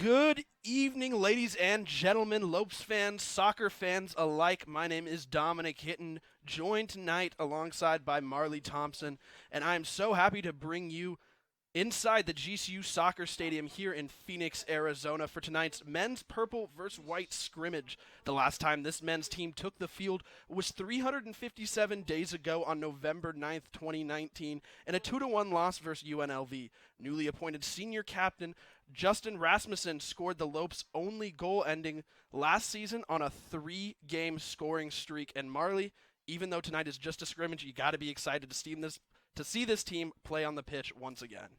Good evening, ladies and gentlemen, Lopes fans, soccer fans alike. My name is Dominic Hitton, joined tonight alongside by Marley Thompson, and I am so happy to bring you inside the GCU soccer stadium here in Phoenix, Arizona for tonight's men's purple versus white scrimmage. The last time this men's team took the field was 357 days ago on November 9th, 2019, in a 2-1 loss versus UNLV. Newly appointed senior captain Justin Rasmussen scored the Lopes' only goal ending last season on a 3-game scoring streak. And Marley, even though tonight is just a scrimmage, you got to be excited to see this team play on the pitch once again.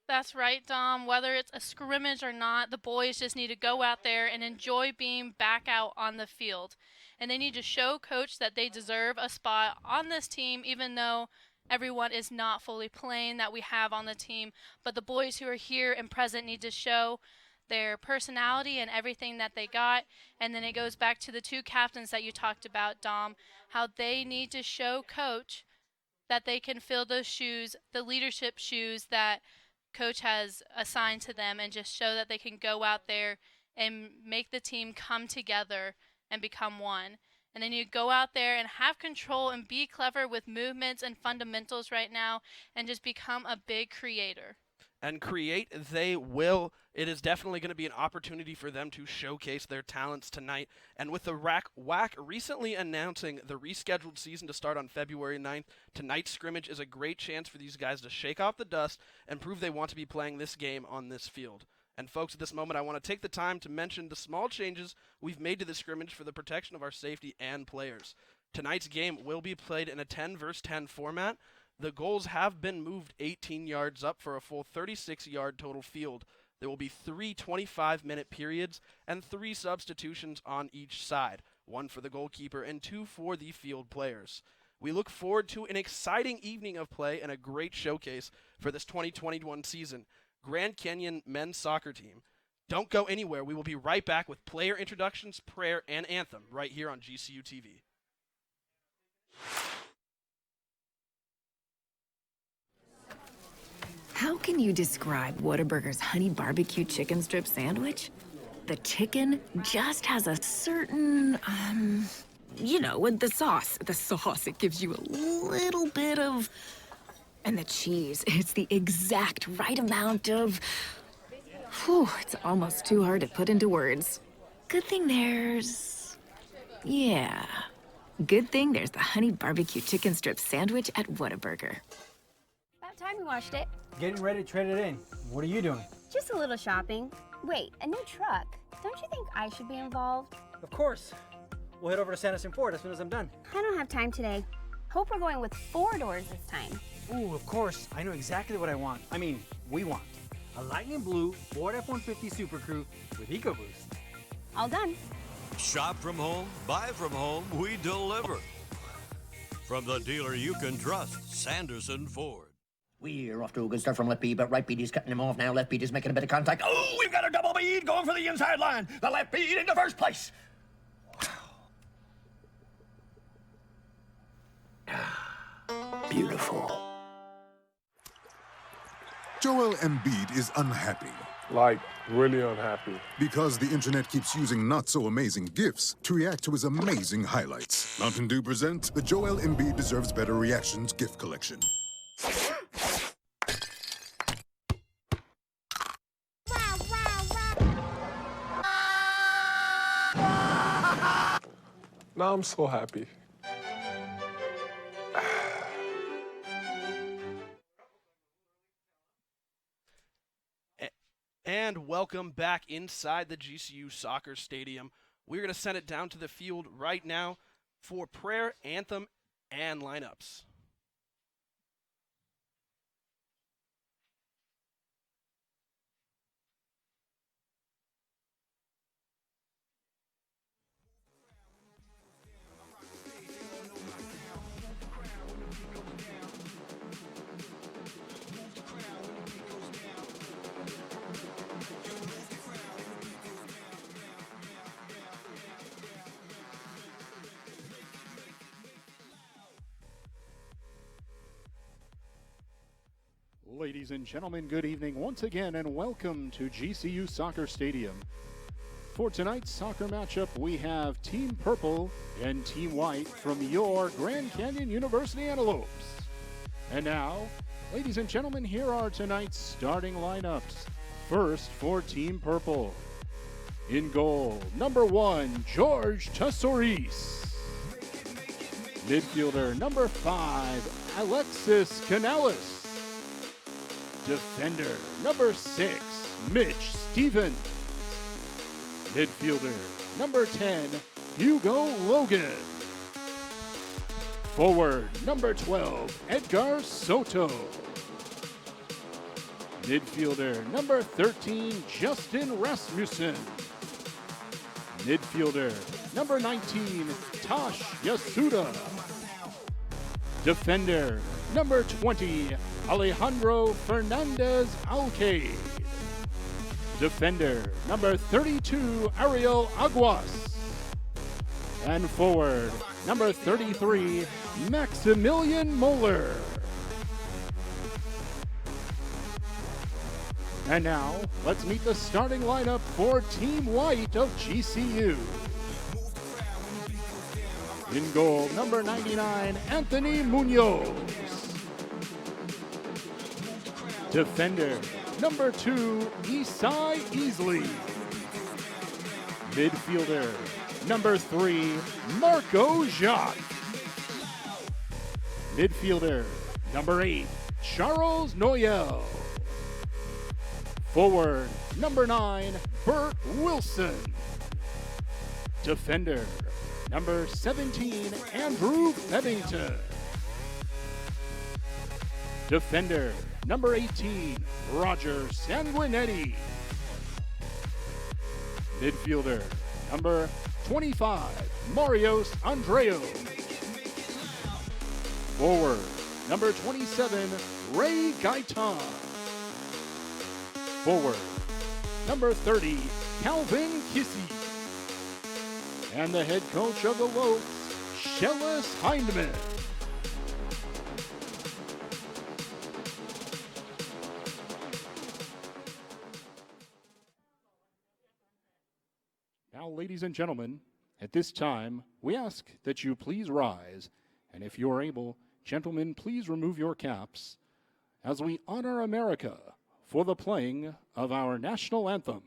That's right, Dom. Whether it's a scrimmage or not, the boys just need to go out there and enjoy being back out on the field. And they need to show Coach that they deserve a spot on this team, even though everyone is not fully playing that we have on the team. But the boys who are here and present need to show their personality and everything that they got. And then it goes back to the two captains that you talked about, Dom, how they need to show Coach that they can fill those shoes, the leadership shoes that Coach has assigned to them, and just show that they can go out there and make the team come together and become one. And they need to go out there and have control and be clever with movements and fundamentals right now and just become a big creator. And create they will. It is definitely going to be an opportunity for them to showcase their talents tonight. And with the WAC recently announcing the rescheduled season to start on February 9th, tonight's scrimmage is a great chance for these guys to shake off the dust and prove they want to be playing this game on this field. And folks, at this moment, I want to take the time to mention the small changes we've made to the scrimmage for the protection of our safety and players. Tonight's game will be played in a 10 versus 10 format. The goals have been moved 18 yards up for a full 36-yard total field. There will be 3 25-minute periods and 3 substitutions on each side, 1 for the goalkeeper and 2 for the field players. We look forward to an exciting evening of play and a great showcase for this 2021 season. Grand Canyon men's soccer team. Don't go anywhere. We will be right back with player introductions, prayer, and anthem right here on GCU TV. How can you describe Whataburger's honey barbecue chicken strip sandwich? The chicken just has a certain, with the sauce. The sauce, it gives you a little bit of... And the cheese, it's the exact right amount of... it's almost too hard to put into words. Good thing there's... Good thing there's the honey barbecue chicken strip sandwich at Whataburger. About time we watched it. Getting ready to trade it in. What are you doing? Just a little shopping. Wait, a new truck. Don't you think I should be involved? Of course. We'll head over to Sanderson Ford as soon as I'm done. I don't have time today. Hope we're going with 4 doors this time. Ooh, of course. I know exactly what I want. We want. A lightning blue Ford F-150 Super Crew with EcoBoost. All done. Shop from home, buy from home, we deliver. From the dealer you can trust, Sanderson Ford. We're off to a good start from left bead, but right bead is cutting him off now. Left bead is making a bit of contact. Oh, we've got a double bead going for the inside line. The left bead into first place. Wow. Beautiful. Joel Embiid is unhappy. Like, really unhappy. Because the internet keeps using not-so-amazing GIFs to react to his amazing highlights. Mountain Dew presents the Joel Embiid Deserves Better Reactions GIF Collection. Now I'm so happy. And welcome back inside the GCU soccer stadium. We're going to send it down to the field right now for prayer, anthem, and lineups. Ladies and gentlemen, good evening once again and welcome to GCU Soccer Stadium. For tonight's soccer matchup, we have Team Purple and Team White from your Grand Canyon University Antelopes. And now, ladies and gentlemen, here are tonight's starting lineups. First for Team Purple. In goal, number 1, George Tesoriz. Midfielder, number 5, Alexis Canales. Defender, number 6, Mitch Stevens. Midfielder, number 10, Hugo Logan. Forward, number 12, Edgar Soto. Midfielder, number 13, Justin Rasmussen. Midfielder, number 19, Tosh Yasuda. Defender, number 20, Alejandro Fernandez Alcade. Defender, number 32, Ariel Aguas. And forward, number 33, Maximilian Muller. And now, let's meet the starting lineup for Team White of GCU. In goal, number 99, Anthony Munoz. Defender, number 2, Isai Easley. Midfielder, number 3, Marco Jacques. Midfielder, number 8, Charles Noyel. Forward, number 9, Bert Wilson. Defender, number 17, Andrew Bevington. Defender, number 18, Roger Sanguinetti. Midfielder, number 25, Marios Andreo. Forward, number 27, Ray Gaitan. Forward, number 30, Calvin Kissy. And the head coach of the Lopes, Shellis Hindman. Now, ladies and gentlemen, at this time, we ask that you please rise, and if you are able, gentlemen, please remove your caps as we honor America for the playing of our national anthem.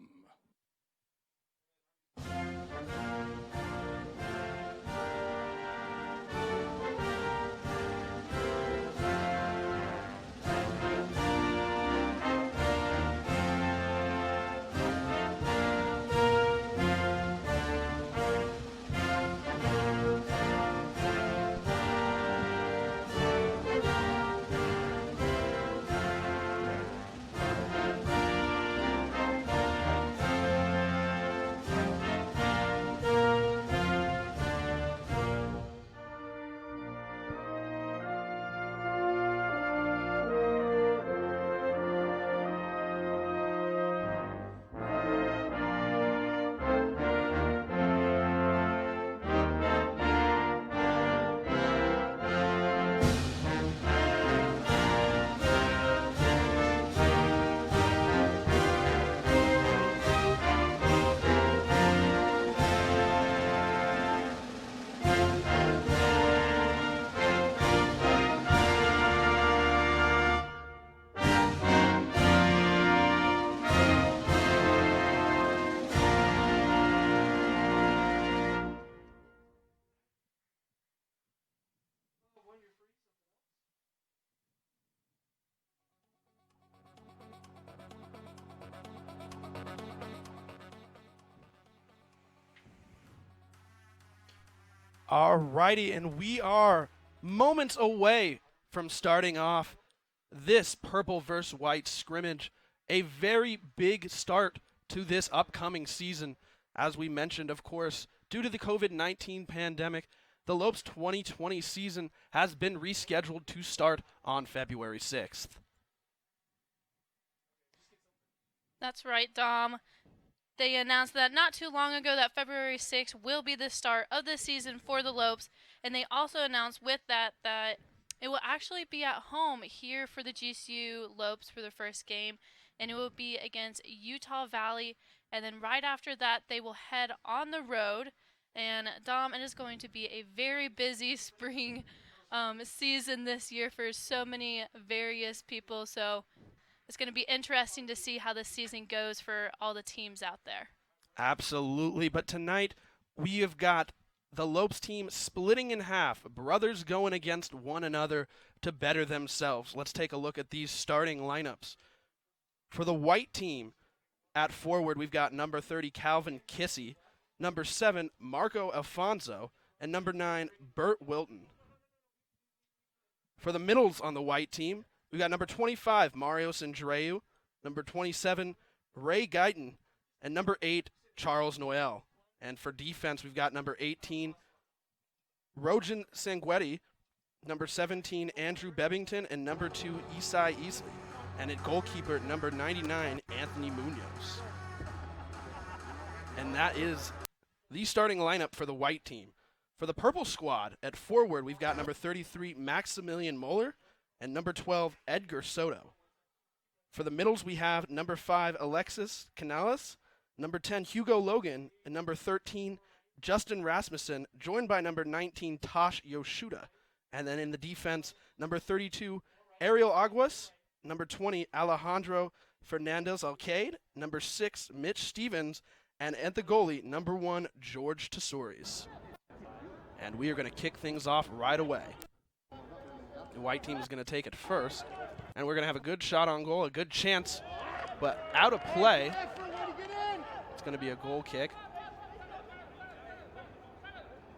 Alrighty, and we are moments away from starting off this purple versus white scrimmage. A very big start to this upcoming season. As we mentioned, of course, due to the COVID-19 pandemic, the Lopes 2020 season has been rescheduled to start on February 6th. That's right, Dom. They announced that not too long ago that February 6th will be the start of the season for the Lopes, and they also announced with that It will actually be at home here for the GCU Lopes for the first game, and it will be against Utah Valley. And then right after that, they will head on the road. And Dom, it is going to be a very busy spring season this year for so many various people. So it's going to be interesting to see how this season goes for all the teams out there. Absolutely. But tonight we have got the Lopes team splitting in half, brothers going against one another to better themselves. Let's take a look at these starting lineups. For the white team, at forward, we've got number 30, Calvin Kissy, number 7, Marco Alfonso, and number 9, Bert Wilton. For the middles on the white team, we've got number 25, Mario Sandreu, number 27, Ray Guyton, and number 8, Charles Noel. And for defense, we've got number 18, Rojan Sanguetti, number 17, Andrew Bebbington, and number 2, Isai Easley. And at goalkeeper, number 99, Anthony Munoz. And that is the starting lineup for the white team. For the purple squad, at forward, we've got number 33, Maximilian Muller, and number 12, Edgar Soto. For the middles, we have number 5, Alexis Canales, number 10, Hugo Logan, and number 13, Justin Rasmussen, joined by number 19, Tosh Yoshida. And then in the defense, number 32, Ariel Aguas, number 20, Alejandro Fernandez Alcade, number 6, Mitch Stevens, and at the goalie, number 1, George Tesouris. And we are going to kick things off right away. The white team is going to take it first, and we're going to have a good shot on goal, a good chance, but out of play. It's going to be a goal kick.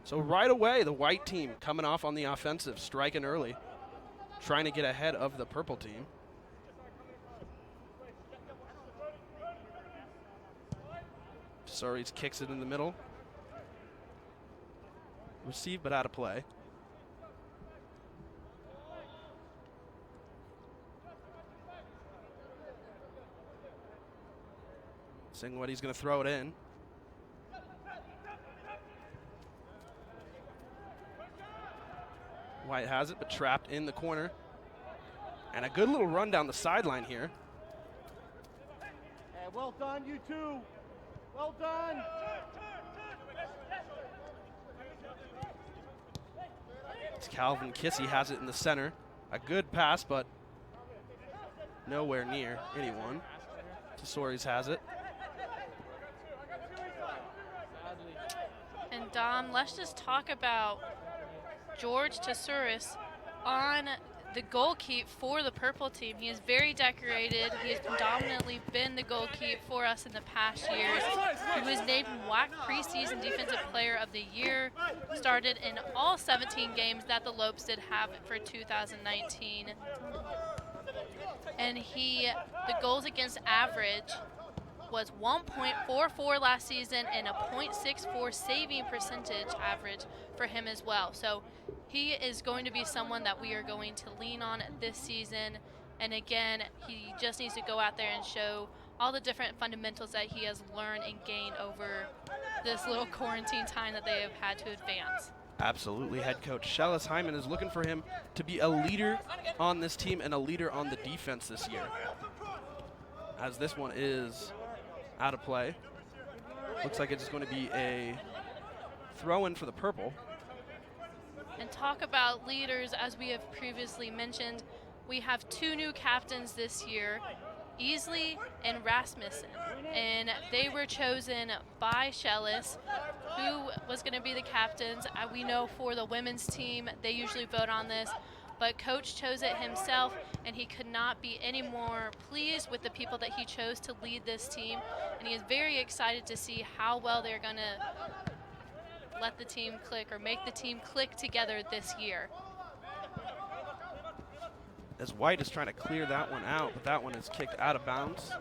So right away, the white team coming off on the offensive, striking early, trying to get ahead of the purple team. Tesouris kicks it in the middle. Received, but out of play. Sanguetti's going to throw it in. White has it, but trapped in the corner. And a good little run down the sideline here. Hey, well done, you two. Well done. It's Calvin Kissy has it in the center. A good pass, but nowhere near anyone. Tesouris has it. And Dom, let's just talk about George Tesouris on the goalkeep for the purple team. He is very decorated. He has predominantly been the goalkeep for us in the past years. He was named WAC preseason defensive player of the year. Started in all 17 games that the Lopes did have for 2019. And the goals against average was 1.44 last season and a .64 saving percentage average for him as well. So he is going to be someone that we are going to lean on this season. And again, he just needs to go out there and show all the different fundamentals that he has learned and gained over this little quarantine time that they have had to advance. Absolutely. Head coach Shellis Hyman is looking for him to be a leader on this team and a leader on the defense this year. As this one is out of play. Looks like it's going to be a throw-in for the purple. And talk about leaders, as we have previously mentioned, we have 2 new captains this year, Easley and Rasmussen. And they were chosen by Shellis, who was going to be the captains. We know for the women's team, they usually vote on this, but Coach chose it himself, and he could not be any more pleased with the people that he chose to lead this team. And he is very excited to see how well they're going to let the team click or make the team click together this year. As White is trying to clear that one out, but that one is kicked out of bounds.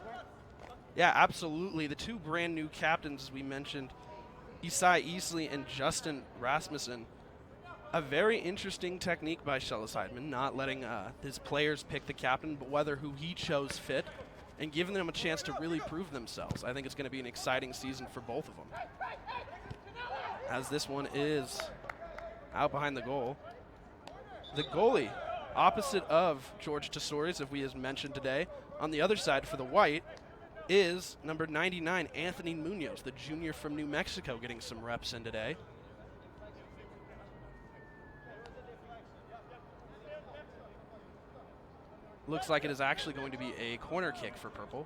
Yeah, absolutely. The 2 brand new captains, as we mentioned, Isai Easley and Justin Rasmussen. A very interesting technique by Shellis Hyman, not letting his players pick the captain, but whether who he chose fit, and giving them a chance to really prove themselves. I think it's going to be an exciting season for both of them. As this one is out behind the goal. The goalie opposite of George Tesorius, if we as mentioned today. On the other side for the white is number 99, Anthony Munoz, the junior from New Mexico, getting some reps in today. Looks like it is actually going to be a corner kick for purple.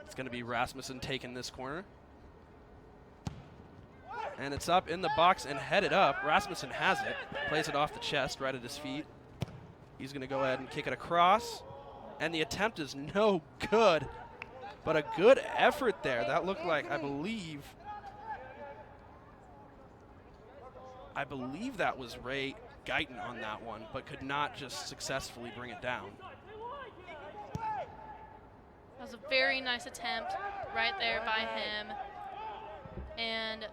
It's going to be Rasmussen taking this corner. And it's up in the box and headed up. Rasmussen has it, plays it off the chest right at his feet. He's going to go ahead and kick it across. And the attempt is no good, but a good effort there. That looked like, I believe that was Ray Guyton on that one, but could not just successfully bring it down. That was a very nice attempt right there by him. And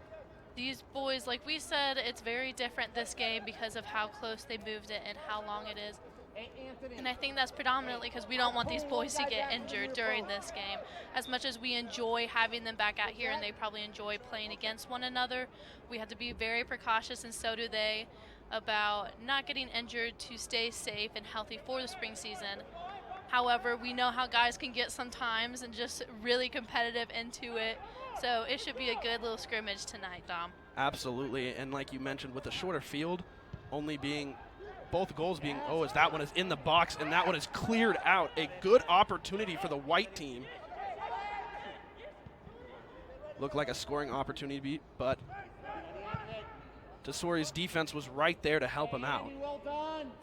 these boys, like we said, it's very different this game because of how close they moved it and how long it is. And I think that's predominantly because we don't want these boys to get injured during this game. As much as we enjoy having them back out here and they probably enjoy playing against one another, we have to be very precautious, and so do they, about not getting injured to stay safe and healthy for the spring season. However, we know how guys can get sometimes and just really competitive into it. So it should be a good little scrimmage tonight, Dom. Absolutely, and like you mentioned, with the shorter field only being, both goals being, as that one is in the box and that one is cleared out. A good opportunity for the white team. Looked like a scoring opportunity, but Tesori's defense was right there to help him out.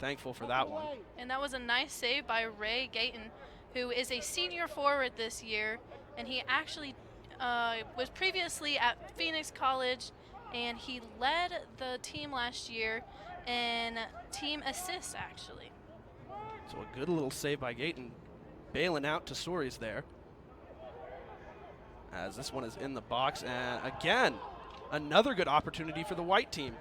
Thankful for that one. And that was a nice save by Ray Guyton, who is a senior forward this year, and he actually was previously at Phoenix College, and he led the team last year in team assists, actually. So a good little save by Guyton, bailing out Tesori's there. As this one is in the box, and again, another good opportunity for the white team,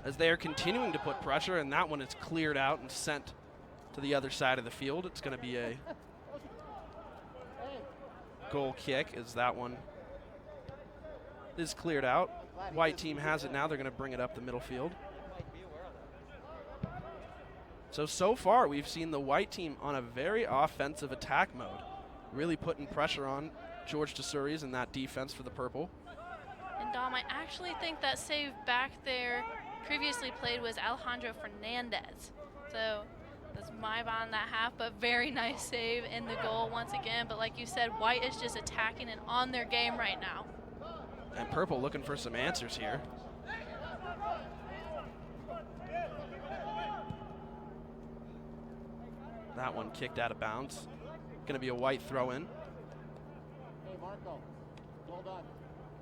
as they are continuing to put pressure, and that one is cleared out and sent to the other side of the field. It's going to be a goal kick, as that one is cleared out. White team has it now. They're going to bring it up the middle field. So far we've seen the white team on a very offensive attack mode, really putting pressure on George Tesori's and that defense for the purple. And Dom, I actually think that save back there previously played was Alejandro Fernandez. So that's my bad on that half, but very nice save in the goal once again. But like you said, white is just attacking and on their game right now. And purple looking for some answers here. That one kicked out of bounds. Going to be a white throw in. Hey, Marco. Well done.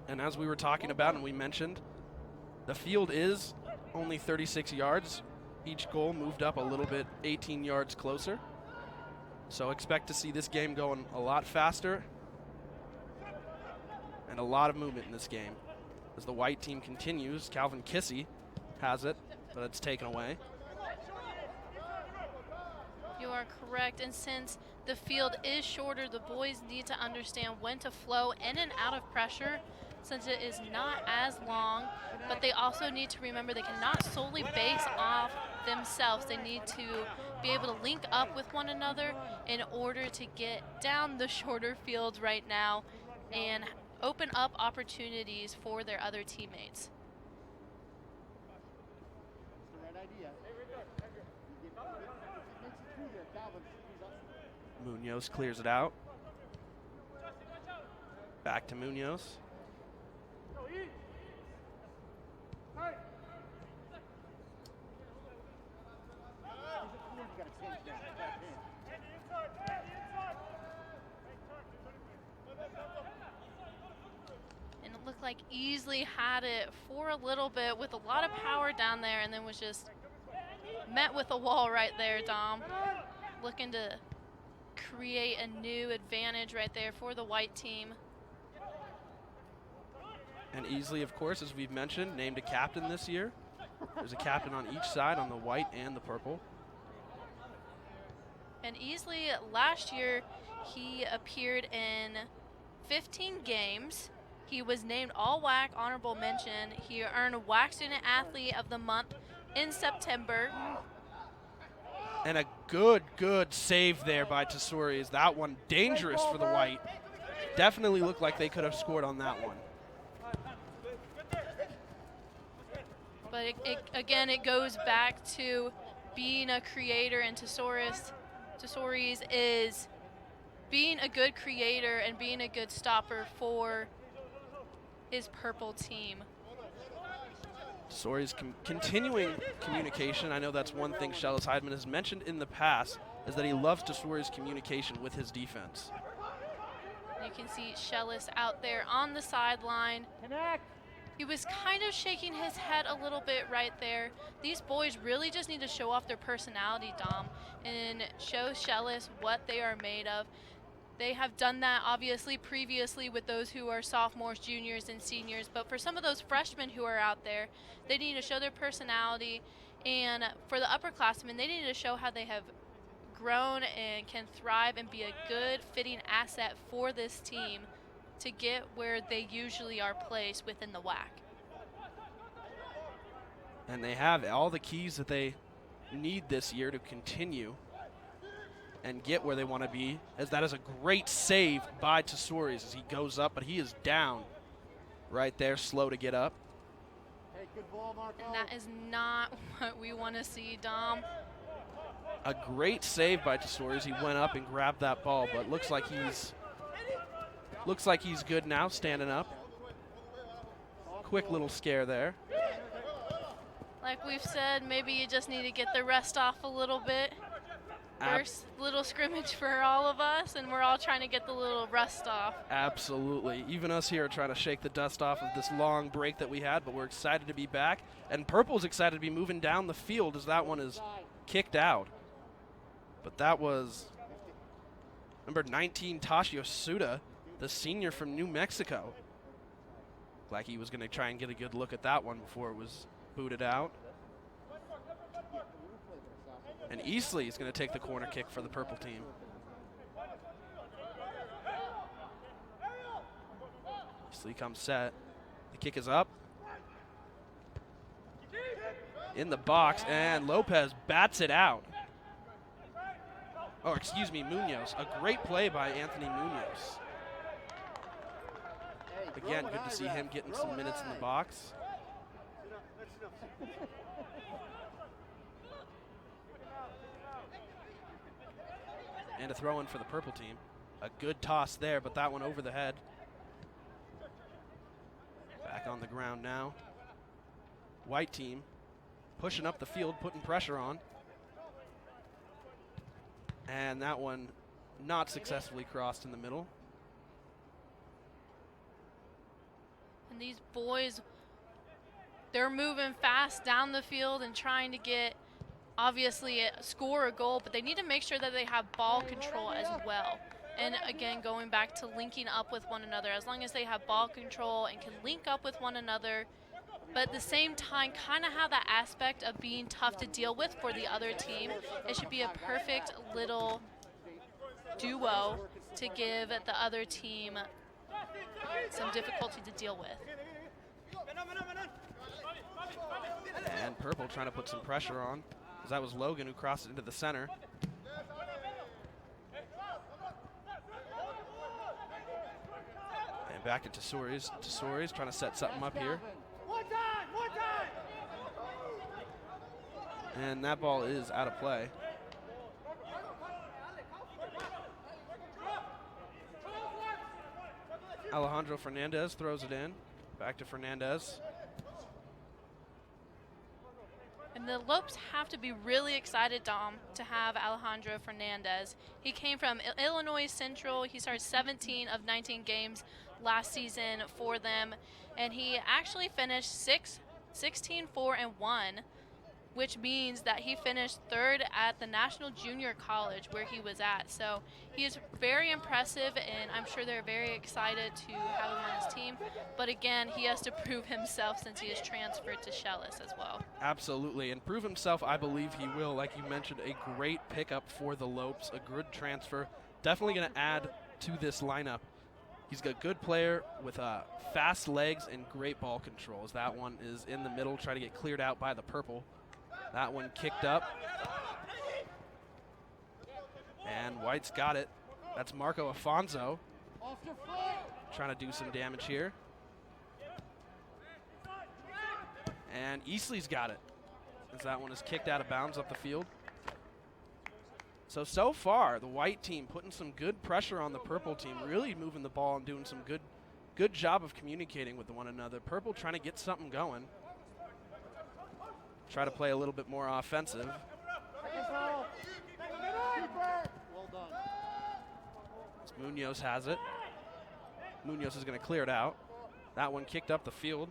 And as we were talking about and we mentioned, the field is only 36 yards. Each goal moved up a little bit, 18 yards closer. So expect to see this game going a lot faster and a lot of movement in this game. As the white team continues, Calvin Kissy has it, but it's taken away. You are correct, and since the field is shorter, the boys need to understand when to flow in and out of pressure, since it is not as long, but they also need to remember they cannot solely base off themselves. They need to be able to link up with one another in order to get down the shorter field right now and open up opportunities for their other teammates. Munoz clears it out. Back to Munoz. And it looked like Easley had it for a little bit with a lot of power down there, and then was just met with a wall right there, Dom. Looking to create a new advantage right there for the white team. And Easley, of course, as we've mentioned, named a captain this year. There's a captain on each side, on the white and the purple. And Easley, last year, he appeared in 15 games. He was named All-WAC Honorable Mention. He earned WAC Student Athlete of the Month in September. And a good save there by Tesouris. That one dangerous for the White. Definitely looked like they could have scored on that one. But again, it goes back to being a creator, and Tesouris is being a good creator and being a good stopper for his purple team. Tesouris continuing communication. I know that's one thing Shellis Heidman has mentioned in the past, is that he loves Tesouris' communication with his defense. You can see Shellis out there on the sideline. He was kind of shaking his head a little bit right there. These boys really just need to show off their personality, Dom, and show Shellis what they are made of. They have done that, obviously, previously with those who are sophomores, juniors, and seniors. But for some of those freshmen who are out there, they need to show their personality. And for the upperclassmen, they need to show how they have grown and can thrive and be a good, fitting asset for this team to get where they usually are placed within the WAC. And they have all the keys that they need this year to continue and get where they want to be, as that is a great save by Tesouris as he goes up, but he is down right there, slow to get up. Hey, good ball, Marco. And that is not what we want to see, Dom. A great save by Tesouris. He went up and grabbed that ball, but looks like he's good now, standing up. Quick little scare there. Like we've said, maybe you just need to get the rest off a little bit. First little scrimmage for all of us, and we're all trying to get the little rust off. Absolutely. Even us here are trying to shake the dust off of this long break that we had, but we're excited to be back. And Purple's excited to be moving down the field as that one is kicked out. But that was number 19, Toshio Suda, the senior from New Mexico. Like he was going to try and get a good look at that one before it was booted out. And Eastley is going to take the corner kick for the purple team. Eastley comes set. The kick is up. In the box, and Lopez bats it out. Oh, excuse me, Munoz. A great play by Anthony Munoz. Again, good to see him getting some minutes in the box. And a throw in for the purple team. A good toss there, but that one over the head. Back on the ground now. White team pushing up the field, putting pressure on. And that one not successfully crossed in the middle. And these boys, they're moving fast down the field and trying to get, obviously, score a goal, but they need to make sure that they have ball control as well. And again, going back to linking up with one another, as long as they have ball control and can link up with one another, but at the same time kind of have that aspect of being tough to deal with for the other team. It should be a perfect little duo to give the other team some difficulty to deal with. And Purple trying to put some pressure on, because that was Logan who crossed it into the center. And back to Tesouris. Tesouris trying to set something up here. And that ball is out of play. Alejandro Fernandez throws it in. Back to Fernandez. And the Lopes have to be really excited, Dom, to have Alejandro Fernandez. He came from Illinois Central. He started 17 of 19 games last season for them. And he actually finished 16-4-1, which means that he finished third at the National Junior College where he was at. So he is very impressive, and I'm sure they're very excited to have him on his team. But again, he has to prove himself since he is transferred to Shellis as well. Absolutely, and prove himself, I believe he will. Like you mentioned, a great pickup for the Lopes, a good transfer. Definitely going to add to this lineup. He's a good player with fast legs and great ball control. As that one is in the middle, trying to get cleared out by the purple. That one kicked up. And White's got it. That's Marco Afonso trying to do some damage here. And Eastley's got it, as that one is kicked out of bounds up the field. So far, the white team putting some good pressure on the purple team, really moving the ball and doing some good job of communicating with one another. Purple trying to get something going. Try to play a little bit more offensive. Well done. As Munoz has it. Munoz is going to clear it out. That one kicked up the field.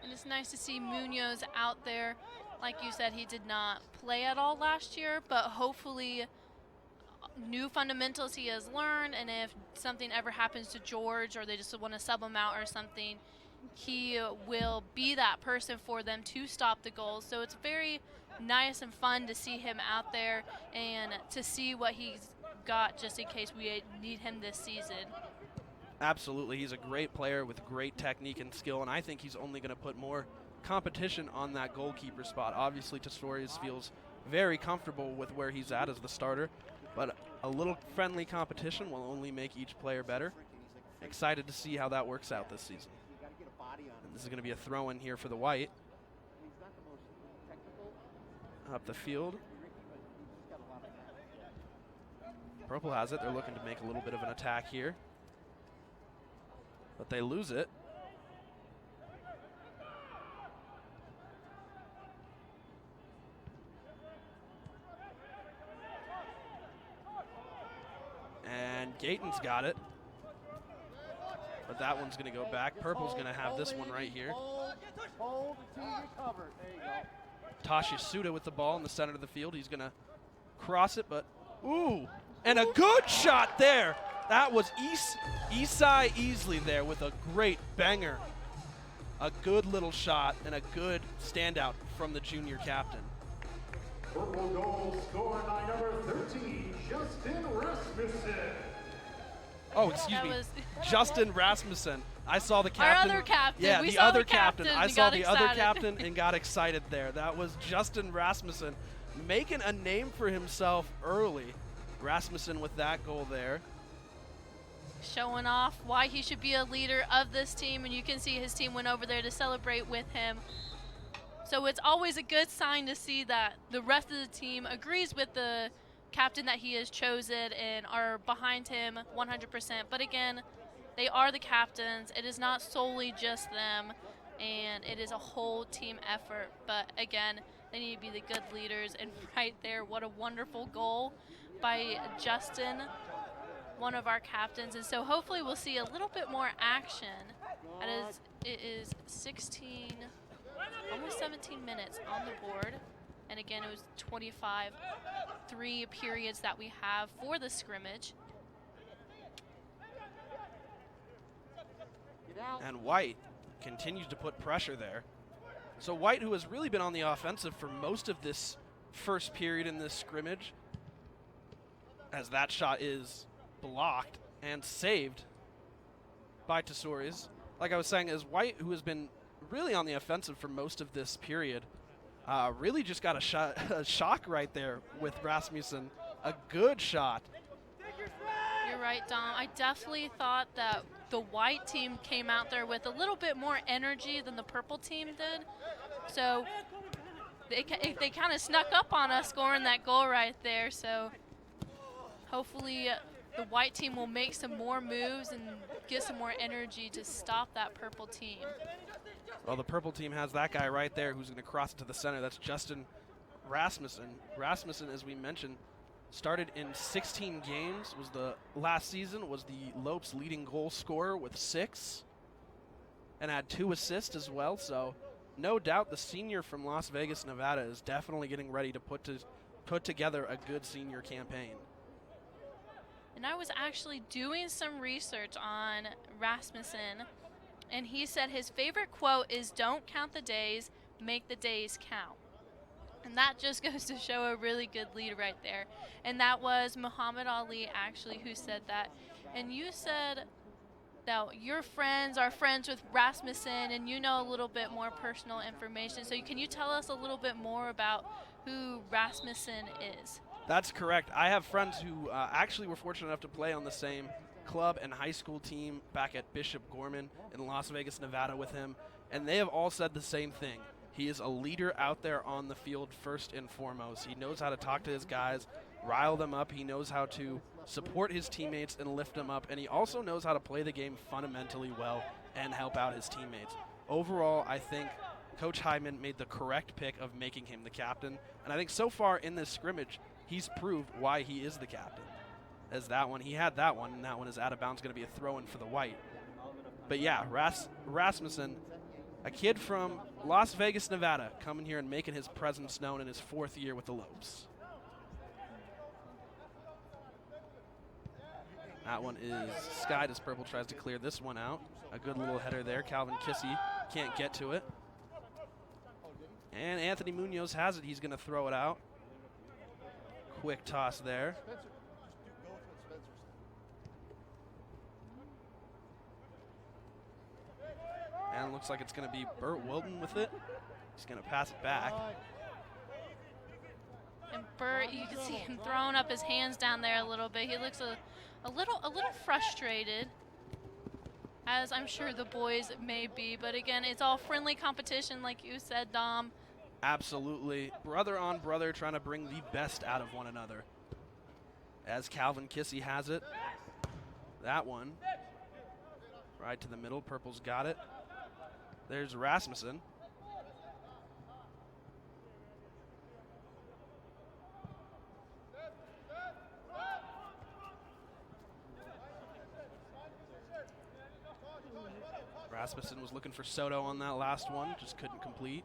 And it's nice to see Munoz out there. Like you said, he did not play at all last year, but hopefully new fundamentals he has learned, and if something ever happens to George or they just want to sub him out or something, he will be that person for them to stop the goals. So it's very nice and fun to see him out there and to see what he's got just in case we need him this season. Absolutely. He's a great player with great technique and skill, and I think he's only going to put more competition on that goalkeeper spot. Obviously, Testorius feels very comfortable with where he's at as the starter, but a little friendly competition will only make each player better. Excited to see how that works out this season. And this is going to be a throw-in here for the white. Up the field. Purple has it. They're looking to make a little bit of an attack here, but they lose it. And Gayton's got it, but that one's going to go back. Purple's going to have this one right here. Hold until you recover. There you go. Tashi Suda with the ball in the center of the field. He's going to cross it, but ooh, and a good shot there. That was Isai Easley there with a great banger. A good little shot and a good standout from the junior captain. Purple goal scored by number 13, Justin Rasmussen. Oh, excuse me, Justin Rasmussen. I saw the captain. Our other captain. Yeah, we the saw other the captain. I saw the other captain and got excited there. That was Justin Rasmussen making a name for himself early. Rasmussen with that goal there. Showing off why he should be a leader of this team, and you can see his team went over there to celebrate with him. So it's always a good sign to see that the rest of the team agrees with the captain that he has chosen and are behind him 100%. But again, they are the captains. It is not solely just them, and it is a whole team effort. But again, they need to be the good leaders. And right there, what a wonderful goal by Justin, one of our captains. And so hopefully we'll see a little bit more action. It is 16, almost 17 minutes on the board. And again, it was 3 periods that we have for the scrimmage. And White continues to put pressure there. So White, who has really been on the offensive for most of this first period in this scrimmage, as that shot is blocked and saved by Tesorius. Like I was saying, as White, who has been really on the offensive for most of this period, really just got a shock right there with Rasmussen. A good shot. You're right, Dom. I definitely thought that the white team came out there with a little bit more energy than the purple team did. So they kind of snuck up on us scoring that goal right there. So hopefully the white team will make some more moves and get some more energy to stop that purple team. Well, the purple team has that guy right there who's going to cross it to the center. That's Justin Rasmussen. Rasmussen, as we mentioned, started in 16 games. Last season was the Lopes leading goal scorer with 6 and had 2 assists as well. So no doubt the senior from Las Vegas, Nevada is definitely getting ready to put together a good senior campaign. And I was actually doing some research on Rasmussen, and he said his favorite quote is, "Don't count the days, make the days count." And that just goes to show a really good lead right there. And that was Muhammad Ali actually who said that. And you said that your friends are friends with Rasmussen, and you know a little bit more personal information. So can you tell us a little bit more about who Rasmussen is? That's correct. I have friends who actually were fortunate enough to play on the same club and high school team back at Bishop Gorman in Las Vegas, Nevada with him, and they have all said the same thing. He is a leader out there on the field first and foremost. He knows how to talk to his guys, rile them up. He knows how to support his teammates and lift them up, and he also knows how to play the game fundamentally well and help out his teammates. Overall, I think Coach Hyman made the correct pick of making him the captain, and I think so far in this scrimmage, he's proved why he is the captain. As that one, he had that one, and that one is out of bounds, going to be a throw-in for the White. But yeah, Rasmussen, a kid from Las Vegas, Nevada, coming here and making his presence known in his 4th year with the Lopes. That one is skied as Purple tries to clear this one out. A good little header there. Calvin Kissy can't get to it. And Anthony Munoz has it. He's going to throw it out. Quick toss there. And it looks like it's going to be Burt Wilton with it. He's going to pass it back. And Burt, you can see him throwing up his hands down there a little bit. He looks a little frustrated, as I'm sure the boys may be. But again, it's all friendly competition, like you said, Dom. Absolutely. Brother on brother, trying to bring the best out of one another. As Calvin Kissy has it. That one. Right to the middle. Purple's got it. There's Rasmussen. Rasmussen was looking for Soto on that last one, just couldn't complete.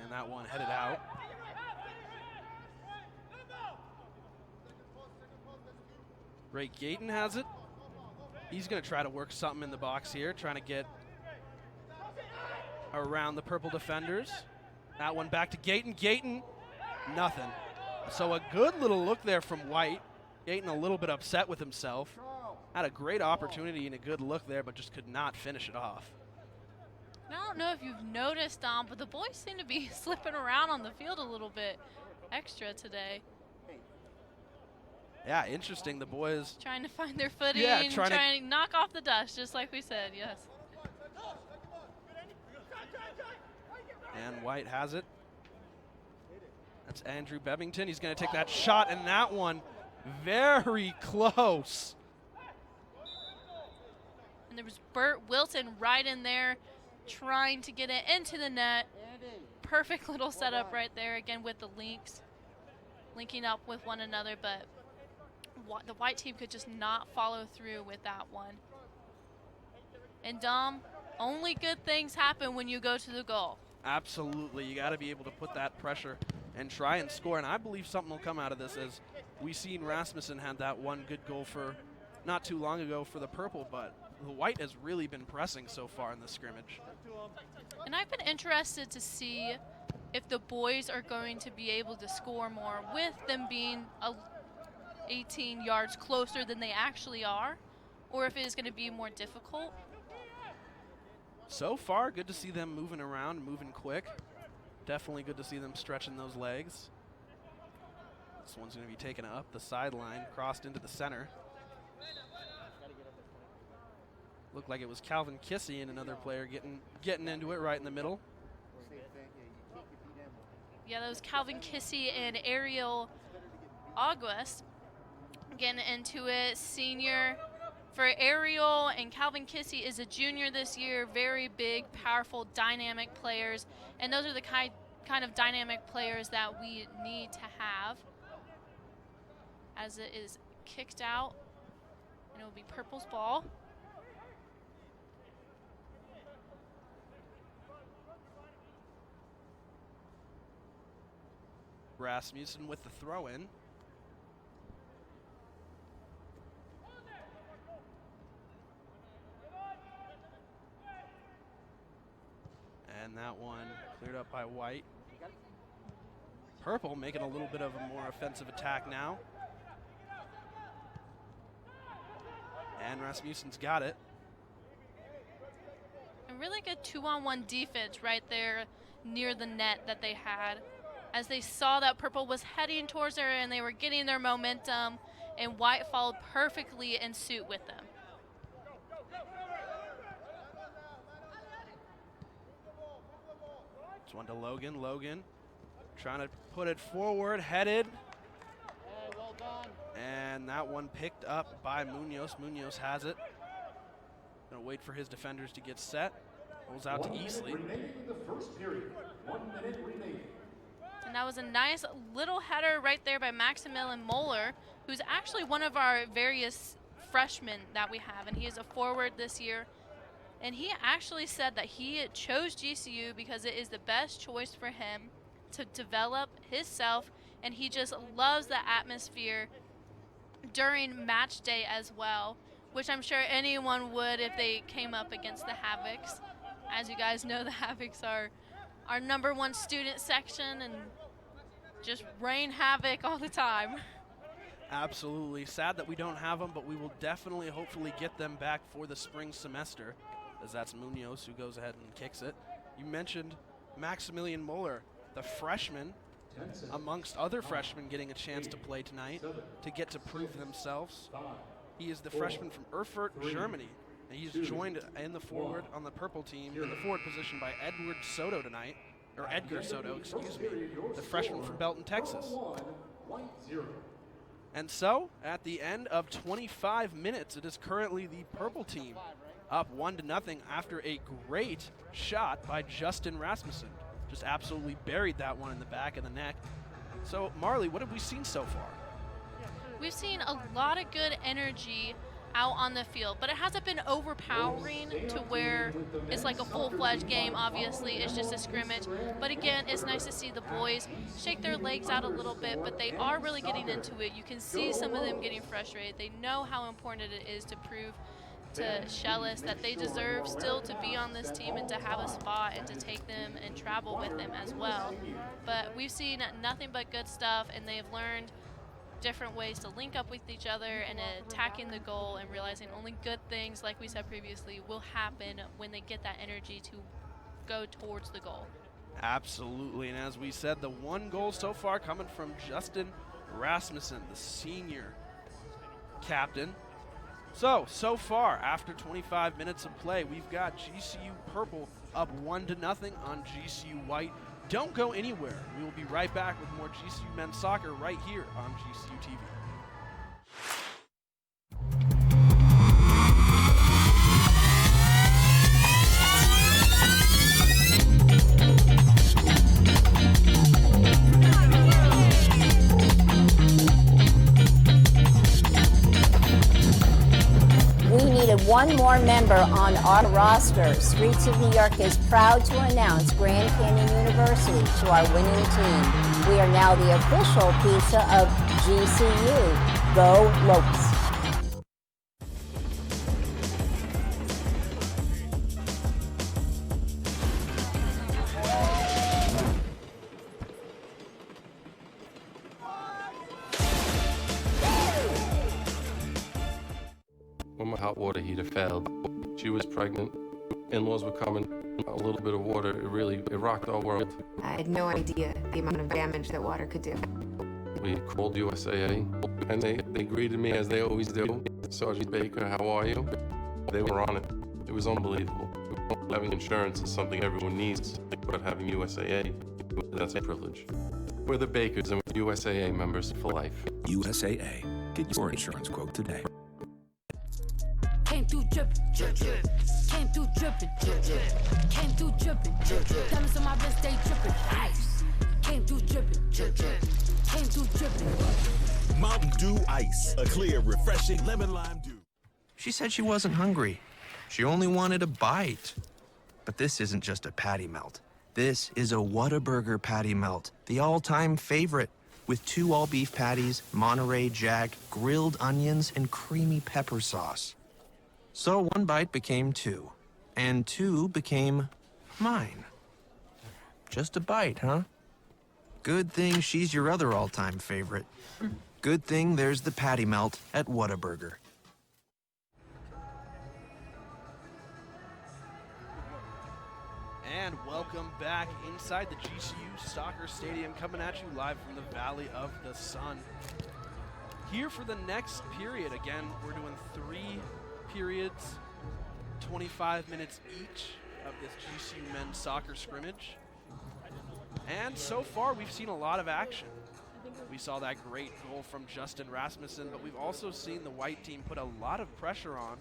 And that one headed out. Ray Gayton has it. He's going to try to work something in the box here, trying to get around the Purple defenders. That one back to Gayton. Gayton, nothing. So a good little look there from White. Gayton a little bit upset with himself. Had a great opportunity and a good look there, but just could not finish it off. I don't know if you've noticed, Dom, but the boys seem to be slipping around on the field a little bit extra today. Yeah, interesting. The boys trying to find their footing, trying to knock off the dust, just like we said, yes. And White has it. That's Andrew Bevington. He's going to take that shot, and that one very close. And there was Burt Wilton right in there trying to get it into the net. Perfect little setup right there, again with the linking up with one another, but the White team could just not follow through with that one. And Dom, only good things happen when you go to the goal. Absolutely. You got to be able to put that pressure and try and score, and I believe something will come out of this, as we seen Rasmussen had that one good goal for not too long ago for the Purple, but the White has really been pressing so far in the scrimmage. And I've been interested to see if the boys are going to be able to score more with them being 18 yards closer than they actually are, or if it is going to be more difficult. So far, good to see them moving around, moving quick. Definitely good to see them stretching those legs. This one's going to be taken up the sideline, crossed into the center. Looked like it was Calvin Kissy and another player getting into it right in the middle. Yeah, that was Calvin Kissy and Ariel August getting into it. Senior for Ariel, and Calvin Kissy is a junior this year. Very big, powerful, dynamic players. And those are the kind of dynamic players that we need to have. As it is kicked out, and it will be Purple's ball. Rasmussen with the throw-in. And that one cleared up by White. Purple making a little bit of a more offensive attack now. And Rasmussen's got it. A really good 2-on-1 defense right there near the net that they had. As they saw that purple was heading towards her and they were getting their momentum, and white followed perfectly in suit with them. This one to Logan. Logan trying to put it forward, headed. And that one picked up by Munoz. Munoz has it. Gonna wait for his defenders to get set. Rolls out to Easley. And that was a nice little header right there by Maximilian Muller, who's actually one of our various freshmen that we have, and he is a forward this year. And he actually said that he chose GCU because it is the best choice for him to develop himself, and he just loves the atmosphere during match day as well, which I'm sure anyone would if they came up against the Havocs. As you guys know, the Havocs are our #1 student section and just rain havoc all the time. Absolutely. Sad that we don't have them, but we will definitely, hopefully, get them back for the spring semester, as that's Munoz who goes ahead and kicks it. You mentioned Maximilian Muller, the freshman, amongst other freshmen getting a chance to play tonight, to get to prove themselves. He is the freshman from Erfurt, Germany, and he's joined in the forward on the purple team in the forward position by Edgar Soto, excuse me, the freshman from Belton, Texas. And so, at the end of 25 minutes, it is currently the purple team up 1-0 after a great shot by Justin Rasmussen. Just absolutely buried that one in the back of the net. So, Marley, what have we seen so far? We've seen a lot of good energy out on the field, but it hasn't been overpowering to where it's like a full-fledged game. Obviously, it's just a scrimmage. But again, it's nice to see the boys shake their legs out a little bit, but they are really getting into it. You can see some of them getting frustrated. They know how important it is to prove to Shellis that they deserve still to be on this team and to have a spot and to take them and travel with them as well. But we've seen nothing but good stuff, and they've learned different ways to link up with each other and attacking the goal and realizing only good things, like we said previously, will happen when they get that energy to go towards the goal. Absolutely, and as we said, the one goal so far coming from Justin Rasmussen, the senior captain. So far, after 25 minutes of play, we've got GCU Purple up 1-0 on GCU White. Don't go anywhere. We will be right back with more GCU men's soccer right here on GCU TV. We needed one more member on our roster. Streets of New York is proud to announce Grand Canyon University to our winning team. We are now the official pizza of GCU. Go Lopes. When my hot water heater failed, she was pregnant, in-laws were coming, a little bit of water, it rocked our world. I had no idea the amount of damage that water could do. We called USAA, and they greeted me as they always do. Sergeant Baker, how are you? They were on it. It was unbelievable. Having insurance is something everyone needs, but having USAA, that's a privilege. We're the Bakers, and we're USAA members for life. USAA. Get your insurance quote today. Came through drippin', drip, drip. Came through drippin', drip, drip. Came through drippin', drip, drip. Diamonds on my wrist, they drippin'. Ice. Came through drippin', drip, drip. Came through drippin'. Mountain Dew Ice. A clear, refreshing lemon lime dew. She said she wasn't hungry. She only wanted a bite. But this isn't just a patty melt. This is a Whataburger patty melt, the all-time favorite, with 2 all-beef patties, Monterey Jack, grilled onions, and creamy pepper sauce. So 1 bite became 2, and 2 became mine. Just a bite, huh? Good thing she's your other all-time favorite. Good thing there's the patty melt at Whataburger. Welcome back inside the GCU Soccer Stadium, coming at you live from the Valley of the Sun. Here for the next period. Again, we're doing 3 periods, 25 minutes each of this GCU men's soccer scrimmage. And so far, we've seen a lot of action. We saw that great goal from Justin Rasmussen, but we've also seen the white team put a lot of pressure on,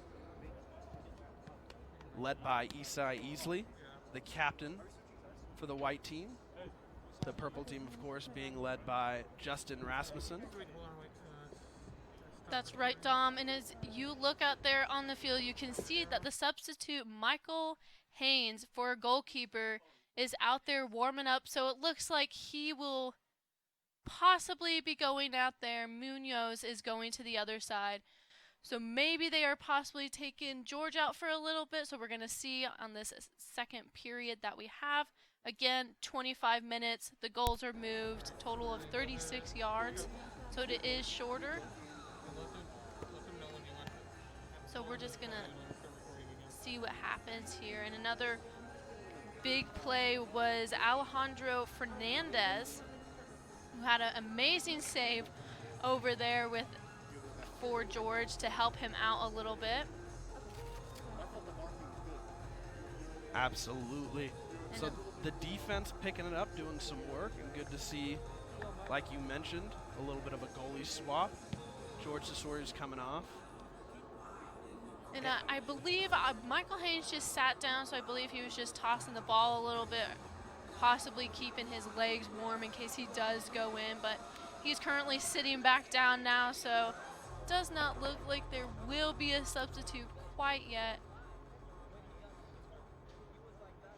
led by Isai Easley, the captain for the white team. The purple team, of course, being led by Justin Rasmussen. That's right, Dom. And as you look out there on the field, you can see that the substitute, Michael Haynes, for a goalkeeper, is out there warming up. So it looks like he will possibly be going out there. Munoz is going to the other side. So maybe they are possibly taking George out for a little bit. So we're going to see on this second period that we have. Again, 25 minutes. The goals are moved. Total of 36 yards. So it is shorter. So we're just going to see what happens here. And another big play was Alejandro Fernandez, who had an amazing save over there for George to help him out a little bit. Absolutely. So the defense picking it up, doing some work, and good to see, like you mentioned, a little bit of a goalie swap. George Tesori's coming off. And I believe Michael Haynes just sat down, so I believe he was just tossing the ball a little bit, possibly keeping his legs warm in case he does go in, but he's currently sitting back down now, so it does not look like there will be a substitute quite yet.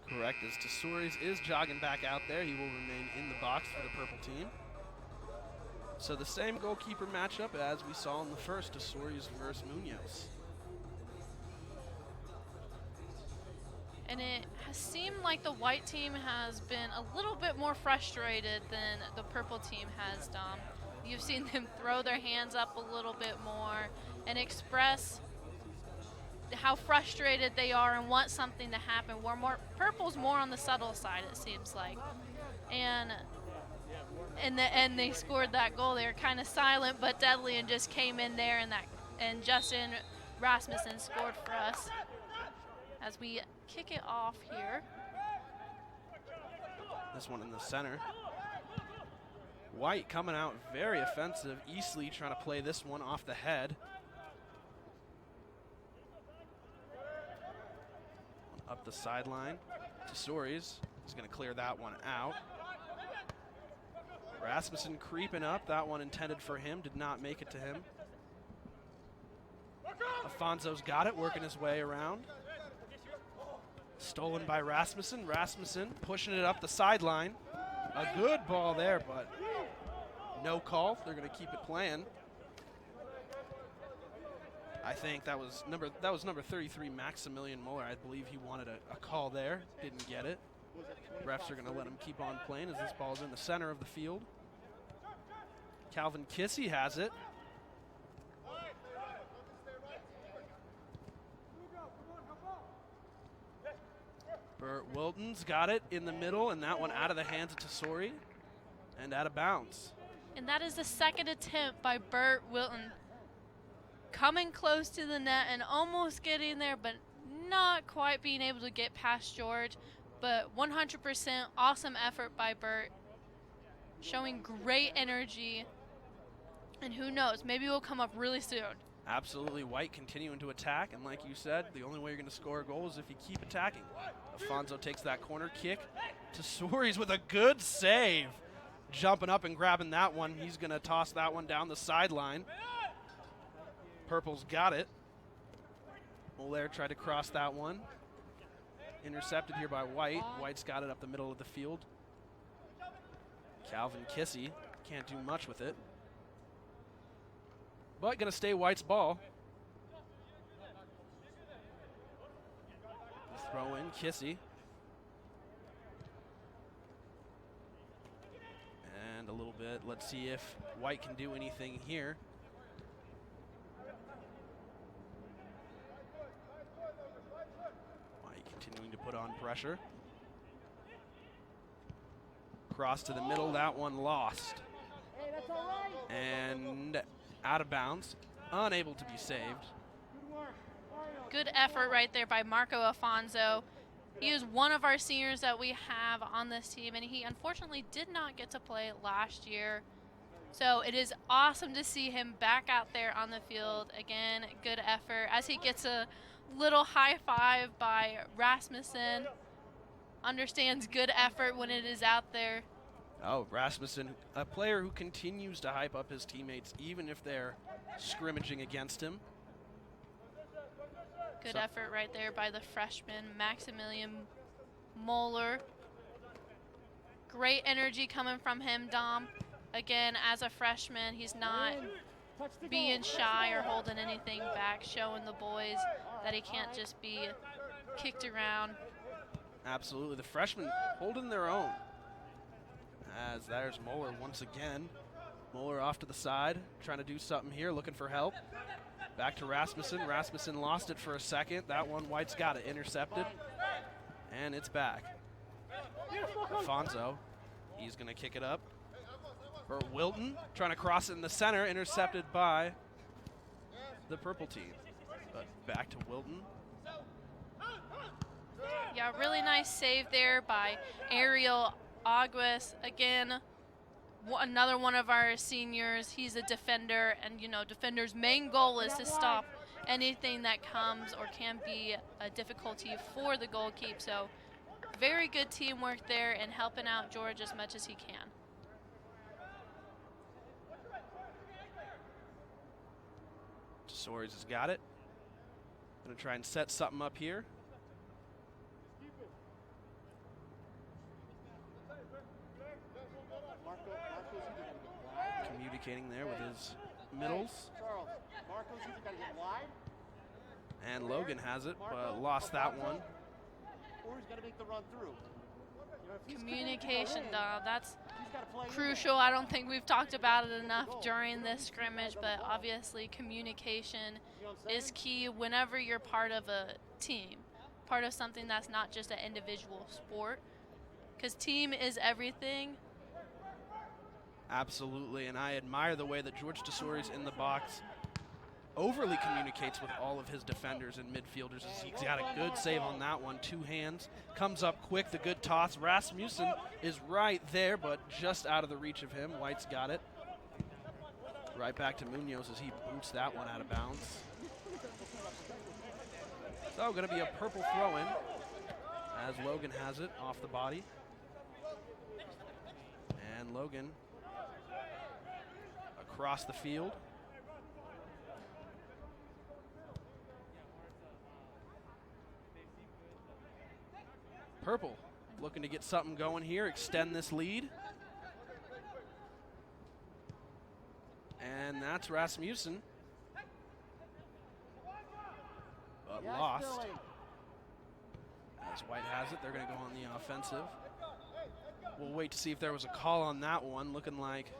Correct, as Tesori's is jogging back out there. He will remain in the box for the purple team. So the same goalkeeper matchup as we saw in the first, Tesori's versus Munoz. And it has seemed like the white team has been a little bit more frustrated than the purple team has, Dom. You've seen them throw their hands up a little bit more and express how frustrated they are and want something to happen. Where purple's more on the subtle side, it seems like. And in the end, they scored that goal. They were kind of silent but deadly and just came in there, and Justin Rasmussen scored for us. As we kick it off here. This one in the center. White coming out very offensive. Easley trying to play this one off the head. Up the sideline. Tesori's is going to clear that one out. Rasmussen creeping up. That one intended for him. Did not make it to him. Afonso's got it, working his way around. Stolen by Rasmussen. Rasmussen pushing it up the sideline. A good ball there, but no call. They're going to keep it playing. I think that was number 33, Maximilian Muller. I believe he wanted a call there. Didn't get it. Refs are going to let him keep on playing as this ball's in the center of the field. Calvin Kissy has it. Burt Wilton's got it in the middle, and that one out of the hands of Tesori and out of bounds. And that is the second attempt by Burt Wilton. Coming close to the net and almost getting there, but not quite being able to get past George. But 100% awesome effort by Burt. Showing great energy. And who knows, maybe we'll come up really soon. Absolutely. White continuing to attack, and like you said, the only way you're going to score a goal is if you keep attacking. Afonso takes that corner kick. Tesori's with a good save. Jumping up and grabbing that one. He's going to toss that one down the sideline. Purple's got it. Muller tried to cross that one. Intercepted here by White. White's got it up the middle of the field. Calvin Kissy can't do much with it. But going to stay White's ball. Throw in Kissy. And a little bit. Let's see if White can do anything here. White continuing to put on pressure. Cross to the middle, that one lost. And out of bounds, unable to be saved. Good effort right there by Marco Afonso. He is one of our seniors that we have on this team, and he unfortunately did not get to play last year. So it is awesome to see him back out there on the field. Again, good effort as he gets a little high five by Rasmussen. Understands good effort when it is out there. Oh, Rasmussen, a player who continues to hype up his teammates even if they're scrimmaging against him. Good effort right there by the freshman, Maximilian Muller. Great energy coming from him, Dom. Again, as a freshman, he's not being shy or holding anything back, showing the boys that he can't just be kicked around. Absolutely, the freshmen holding their own. As there's Muller once again. Muller off to the side, trying to do something here, looking for help. Back to Rasmussen. Rasmussen lost it for a second. That one, White's got it intercepted. And it's back. Afonso, he's going to kick it up. For Wilton, trying to cross it in the center, intercepted by the purple team. But back to Wilton. Yeah, really nice save there by Ariel Aguas. Again, another one of our seniors. He's a defender, and you know, defender's main goal is to stop anything that comes or can be a difficulty for the goalkeeper. So very good teamwork there and helping out George as much as he can. Soares has got it. Gonna try and set something up here. Communicating there with his middles. And Logan has it, but lost that one. Communication, Dom, that's crucial. I don't think we've talked about it enough during this scrimmage, but obviously communication is key whenever you're part of a team, part of something that's not just an individual sport, because team is everything. Absolutely, and I admire the way that George DeSoares in the box overly communicates with all of his defenders and midfielders. He's got a good save on that one, two hands. Comes up quick, the good toss. Rasmussen is right there, but just out of the reach of him. White's got it. Right back to Munoz as he boots that one out of bounds. So going to be a purple throw-in as Logan has it off the body. And Logan across the field. Purple looking to get something going here, extend this lead. And that's Rasmussen. But lost. As White has it, they're going to go on the offensive. We'll wait to see if there was a call on that one, looking like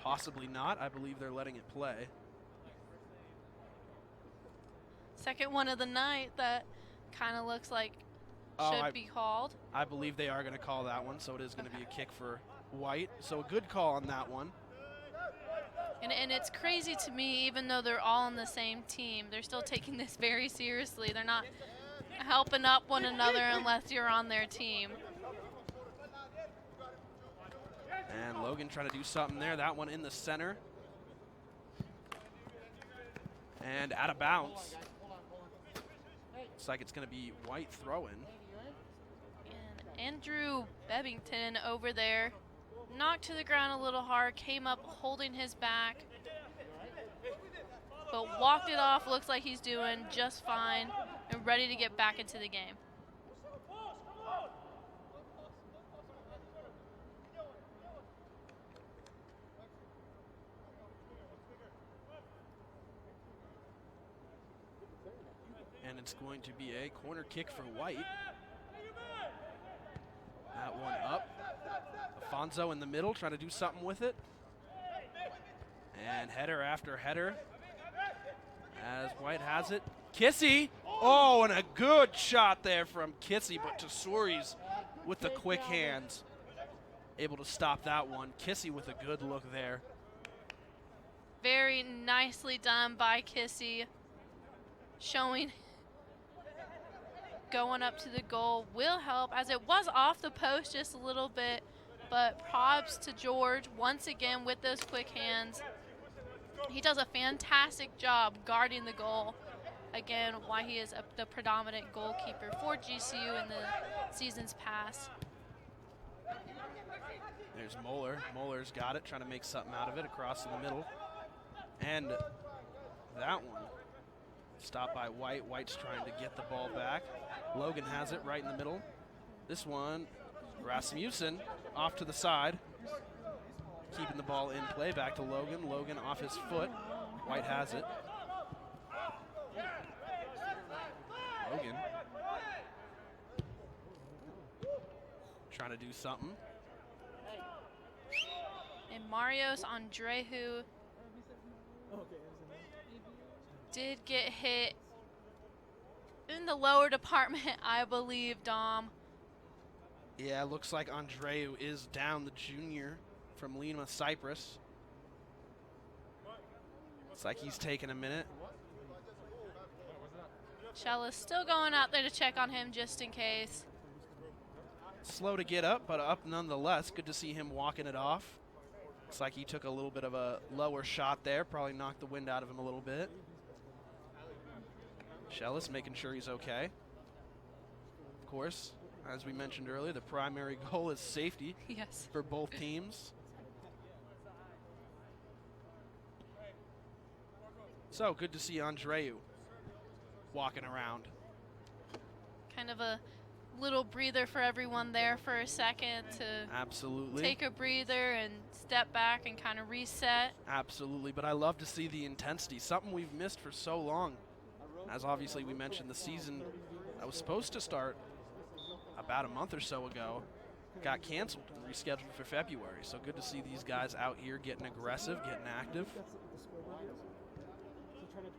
possibly not. I believe they're letting it play. Second one of the night that kind of looks like should be called. I believe they are going to call that one, so it is going to be a kick for White. So a good call on that one. And it's crazy to me, even though they're all on the same team, they're still taking this very seriously. They're not helping up one another unless you're on their team. And Logan trying to do something there. That one in the center. And out of bounds. Looks like it's going to be White throwing. And Andrew Bebbington over there knocked to the ground a little hard, came up holding his back, but walked it off. Looks like he's doing just fine and ready to get back into the game. And it's going to be a corner kick for White. That one up. Afonso in the middle trying to do something with it. And header after header as White has it. Kissy. Oh, and a good shot there from Kissy, but Tesori's with the quick hands. Able to stop that one. Kissy with a good look there. Very nicely done by Kissy. Showing going up to the goal will help, as it was off the post just a little bit, but props to George once again with those quick hands. He does a fantastic job guarding the goal. Again, why he is the predominant goalkeeper for GCU in the seasons past. There's Muller. Muller's got it, trying to make something out of it across in the middle. And that one stopped by White. White's trying to get the ball back. Logan has it right in the middle. This one, Rasmussen off to the side. Keeping the ball in play, back to Logan. Logan off his foot. White has it. Logan trying to do something. And Marios Andrehu did get hit in the lower department, I believe, Dom. Yeah, looks like Andreu is down, the junior from Lima, Cyprus. Looks like he's taking a minute. Shella's still going out there to check on him just in case. Slow to get up, but up nonetheless. Good to see him walking it off. Looks like he took a little bit of a lower shot there. Probably knocked the wind out of him a little bit. Shellis making sure he's okay. Of course, as we mentioned earlier, the primary goal is safety for both teams. So good to see Andreu walking around. Kind of a little breather for everyone there for a second to absolutely take a breather and step back and kind of reset. Absolutely, but I love to see the intensity, something we've missed for so long. As obviously we mentioned, the season that was supposed to start about a month or so ago got canceled and rescheduled for February. So good to see these guys out here getting aggressive, getting active.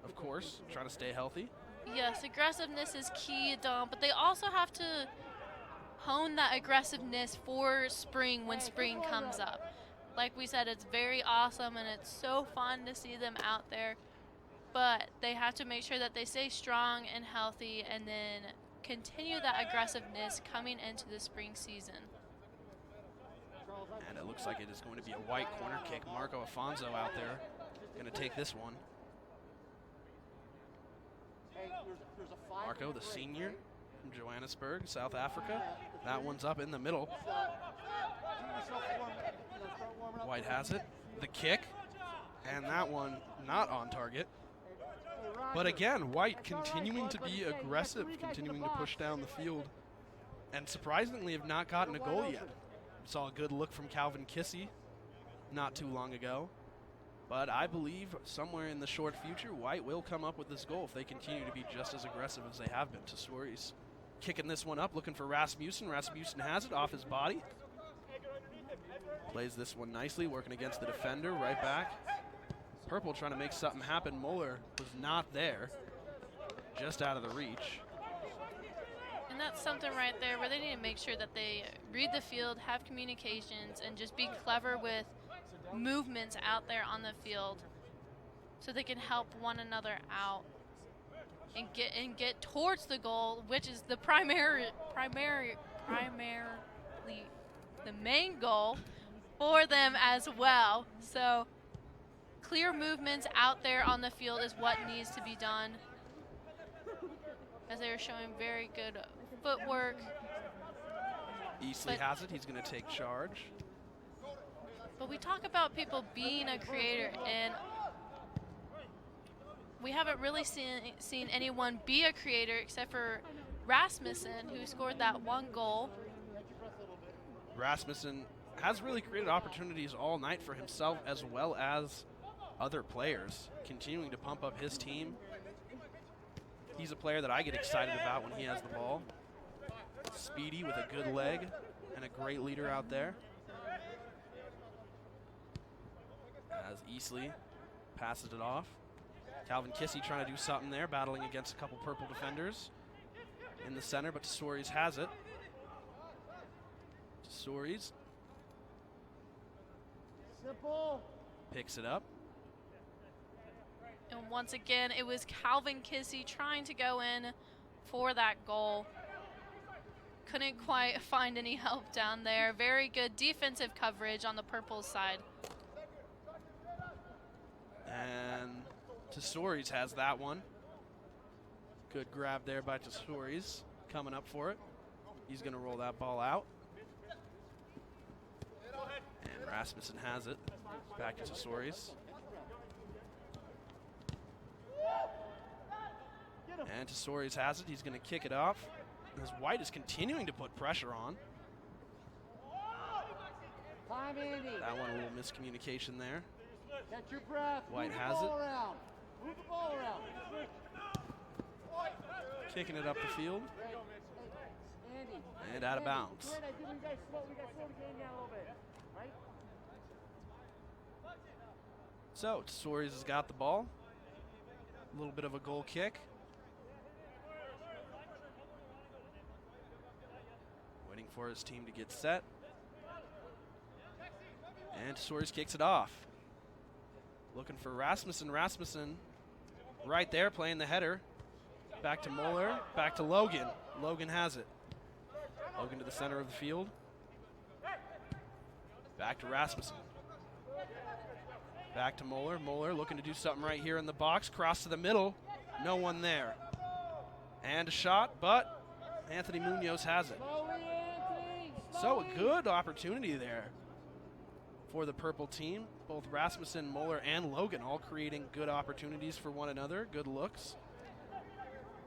Of course, trying to stay healthy. Yes, aggressiveness is key, Dom, but they also have to hone that aggressiveness for spring when spring comes up. Like we said, it's very awesome and it's so fun to see them out there, but they have to make sure that they stay strong and healthy and then continue that aggressiveness coming into the spring season. And it looks like it is going to be a White corner kick. Marco Afonso out there going to take this one. Marco, the senior from Johannesburg, South Africa. That one's up in the middle. White has it. The kick. And that one not on target. But again, White continuing to be aggressive, continuing to push down the field. And surprisingly have not gotten a goal yet. Saw a good look from Calvin Kissy not too long ago. But I believe somewhere in the short future, White will come up with this goal if they continue to be just as aggressive as they have been. Tesori's kicking this one up, looking for Rasmussen. Rasmussen has it off his body. Plays this one nicely, working against the defender, right back. Purple trying to make something happen. Muller was not there, just out of the reach. And that's something right there where they need to make sure that they read the field, have communications, and just be clever with movements out there on the field so they can help one another out and get towards the goal, which is the primarily the main goal for them as well. So clear movements out there on the field is what needs to be done, as they are showing very good footwork. Easley has it. He's going to take charge. But we talk about people being a creator, and we haven't really seen anyone be a creator except for Rasmussen, who scored that one goal. Rasmussen has really created opportunities all night for himself as well as other players, continuing to pump up his team. He's a player that I get excited about when he has the ball. Speedy with a good leg and a great leader out there. As Easley passes it off. Calvin Kissy trying to do something there, battling against a couple purple defenders in the center, but Tesouris has it. Tesouris picks it up. And once again, it was Calvin Kissy trying to go in for that goal. Couldn't quite find any help down there. Very good defensive coverage on the purple side. And Tesouris has that one. Good grab there by Tesouris, coming up for it. He's going to roll that ball out. And Rasmussen has it. Back to Tesouris. And Tesouris has it. He's going to kick it off. As White is continuing to put pressure on. That one, a little miscommunication there. Catch your breath. White Move has the it. ball around. Move the ball around. Kicking it up the field. Andy. And out of bounds. We got slow the game down a little bit. Right? So, Tesouris has got the ball. A little bit of a goal kick. Waiting for his team to get set. And Tesouris kicks it off. Looking for Rasmussen. Rasmussen right there playing the header. Back to Muller, back to Logan. Logan has it. Logan to the center of the field. Back to Rasmussen. Back to Muller. Muller looking to do something right here in the box. Cross to the middle. No one there. And a shot, but Anthony Munoz has it. So a good opportunity there for the purple team. Both Rasmussen, Muller, and Logan all creating good opportunities for one another. Good looks.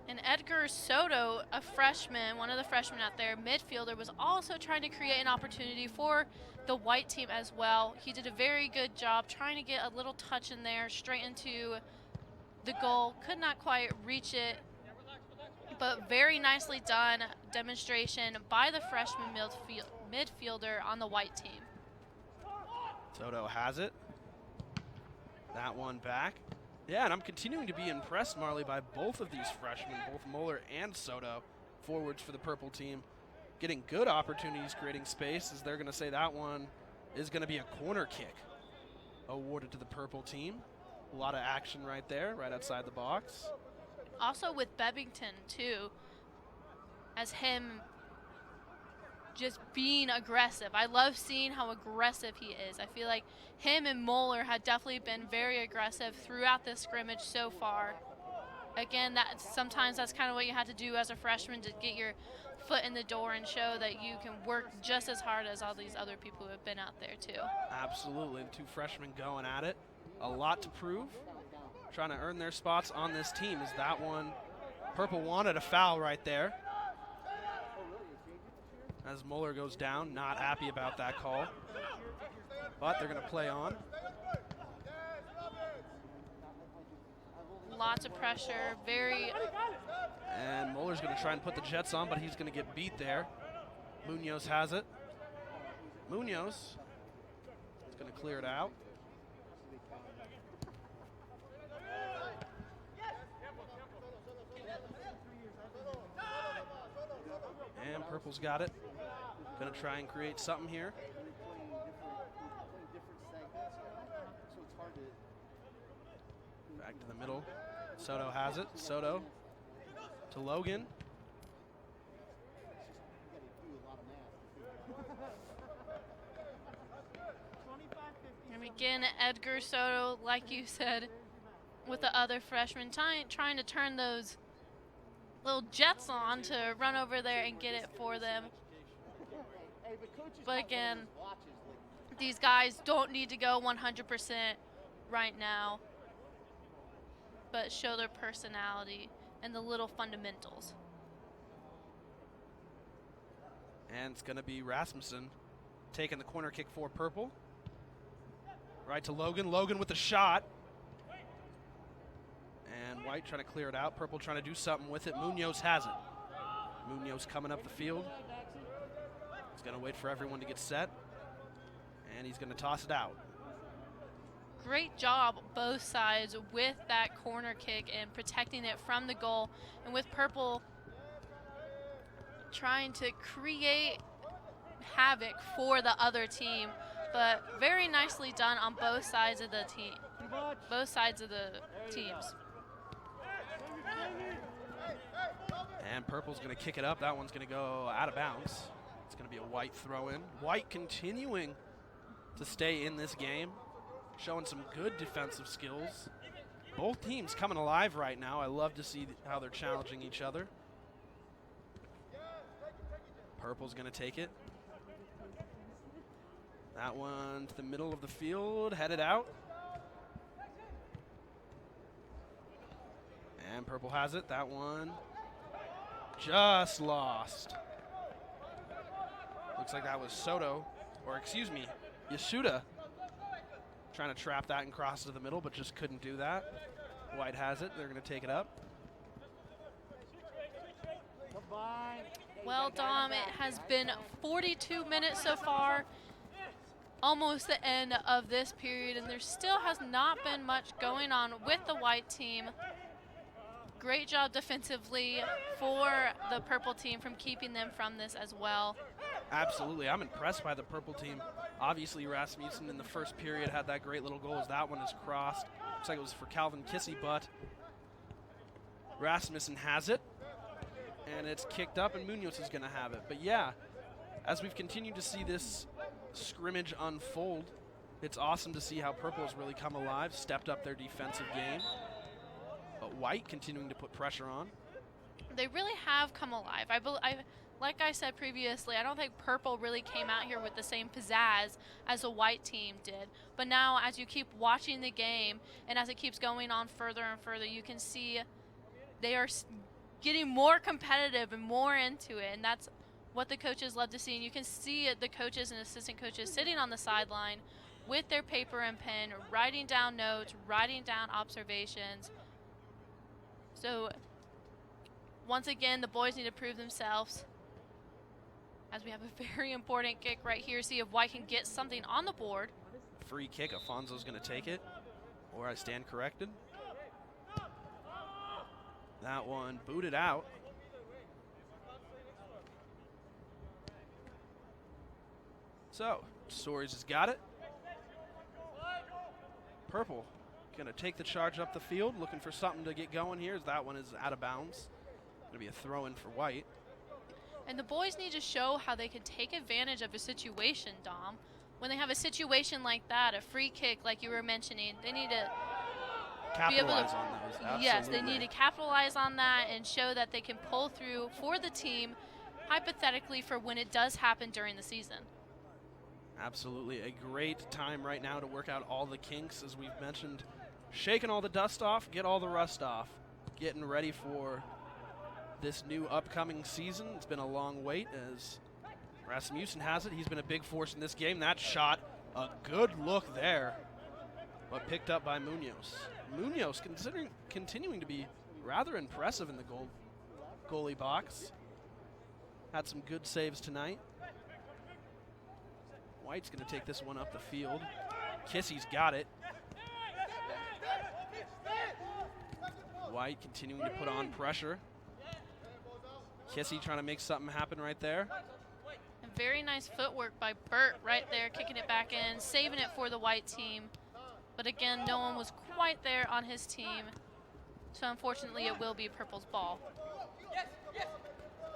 And Edgar Soto, a freshman, one of the freshmen out there, midfielder, was also trying to create an opportunity for the white team as well. He did a very good job trying to get a little touch in there, straight into the goal. Could not quite reach it, but very nicely done demonstration by the freshman midfielder on the white team. Soto has it. That one back. Yeah, and I'm continuing to be impressed, Marley, by both of these freshmen, both Muller and Soto, forwards for the purple team, getting good opportunities, creating space, as they're going to say that one is going to be a corner kick awarded to the purple team. A lot of action right there, right outside the box. Also with Bebington, too, as him just being aggressive. I love seeing how aggressive he is. I feel like him and Muller have definitely been very aggressive throughout this scrimmage so far. Again, sometimes that's kind of what you have to do as a freshman, to get your foot in the door and show that you can work just as hard as all these other people who have been out there too. Absolutely, and two freshmen going at it. A lot to prove. Trying to earn their spots on this team. Is that one? Purple wanted a foul right there. As Muller goes down, not happy about that call. But they're going to play on. Lots of pressure, And Muller's going to try and put the Jets on, but he's going to get beat there. Munoz has it. Munoz is going to clear it out. And Purple's got it. Going to try and create something here. Back to the middle. Soto has it. Soto to Logan. And again, Edgar Soto, like you said, with the other freshmen, trying to turn those little jets on to run over there and get it for them. But again, these guys don't need to go 100% right now, but show their personality and the little fundamentals. And it's going to be Rasmussen taking the corner kick for Purple. Right to Logan. Logan with the shot. And White trying to clear it out. Purple trying to do something with it. Munoz has it. Munoz coming up the field. He's going to wait for everyone to get set. And he's going to toss it out. great job both sides with that corner kick and protecting it from the goal. And with Purple trying to create havoc for the other team, but very nicely done on both sides of the team. Both sides of the teams. And Purple's going to kick it up. That one's going to go out of bounds. It's going to be a White throw in. White continuing to stay in this game, showing some good defensive skills. Both teams coming alive right now. I love to see how they're challenging each other. Purple's going to take it. That one to the middle of the field, headed out. And Purple has it. That one just lost. Looks like that was Soto, or excuse me, Yasuda, trying to trap that and cross to the middle, but just couldn't do that. White has it. They're going to take it up. Well, Dom, it has been 42 minutes so far, almost the end of this period, and there still has not been much going on with the White team. Great job defensively for the Purple team from keeping them from this as well. Absolutely. I'm impressed by the Purple team. Obviously, Rasmussen in the first period had that great little goal as that one is crossed. Looks like it was for Calvin Kissy, but Rasmussen has it. And it's kicked up, and Munoz is going to have it. But yeah, as we've continued to see this scrimmage unfold, it's awesome to see how Purple has really come alive, stepped up their defensive game. But White continuing to put pressure on. They really have come alive. Like I said previously, I don't think Purple really came out here with the same pizzazz as the White team did. But now, as you keep watching the game, and as it keeps going on further and further, you can see they are getting more competitive and more into it, and that's what the coaches love to see. And you can see the coaches and assistant coaches sitting on the sideline with their paper and pen, writing down notes, writing down observations. So once again, the boys need to prove themselves, as we have a very important kick right here. See if White can get something on the board. Free kick. Afonso's going to take it, or I stand corrected. That one booted out. So, Soares has got it. Purple going to take the charge up the field, looking for something to get going here, as that one is out of bounds. Going to be a throw-in for White. And the boys need to show how they can take advantage of a situation, Dom. When they have a situation like that, a free kick like you were mentioning, they need to capitalize on those. Absolutely. Yes, they need to capitalize on that and show that they can pull through for the team, hypothetically, for when it does happen during the season. Absolutely. A great time right now to work out all the kinks, as we've mentioned. Shaking all the dust off, get all the rust off. Getting ready for this new upcoming season. It's been a long wait, as Rasmussen has it. He's been a big force in this game. That shot, a good look there, but picked up by Munoz. Munoz continuing to be rather impressive in the goalie box. Had some good saves tonight. White's going to take this one up the field. Kissy's got it. White continuing to put on pressure. Kissy trying to make something happen right there. And very nice footwork by Burt right there, kicking it back in, saving it for the White team. But again, no one was quite there on his team. So unfortunately, it will be Purple's ball.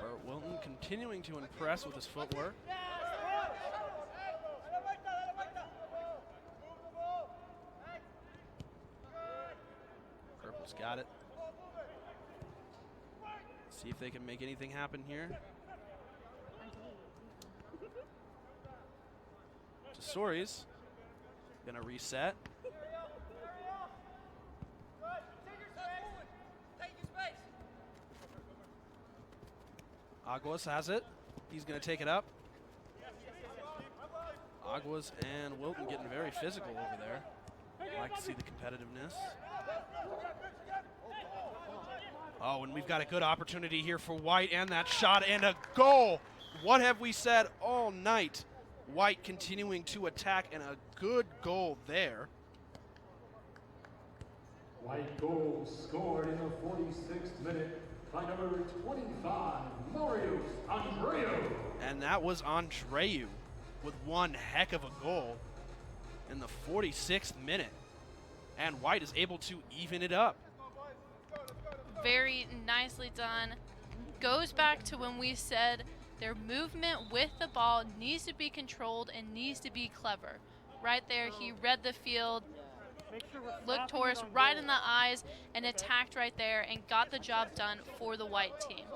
Burt Wilton continuing to impress with his footwork. Purple's got it. See if they can make anything happen here. To Soares. Gonna reset. Aguas has it. He's going to take it up. Aguas and Wilton getting very physical over there. I like to see the competitiveness. Oh, and we've got a good opportunity here for White, and that shot and a goal. What have we said all night? White continuing to attack, and a good goal there. White goal scored in the 46th minute by number 25, Marius Andreu. And that was Andreu with one heck of a goal in the 46th minute. And White is able to even it up. Very nicely done. Goes back to when we said their movement with the ball needs to be controlled and needs to be clever. Right there, he read the field, looked Torres right in the eyes, and attacked right there and got the job done for the White team.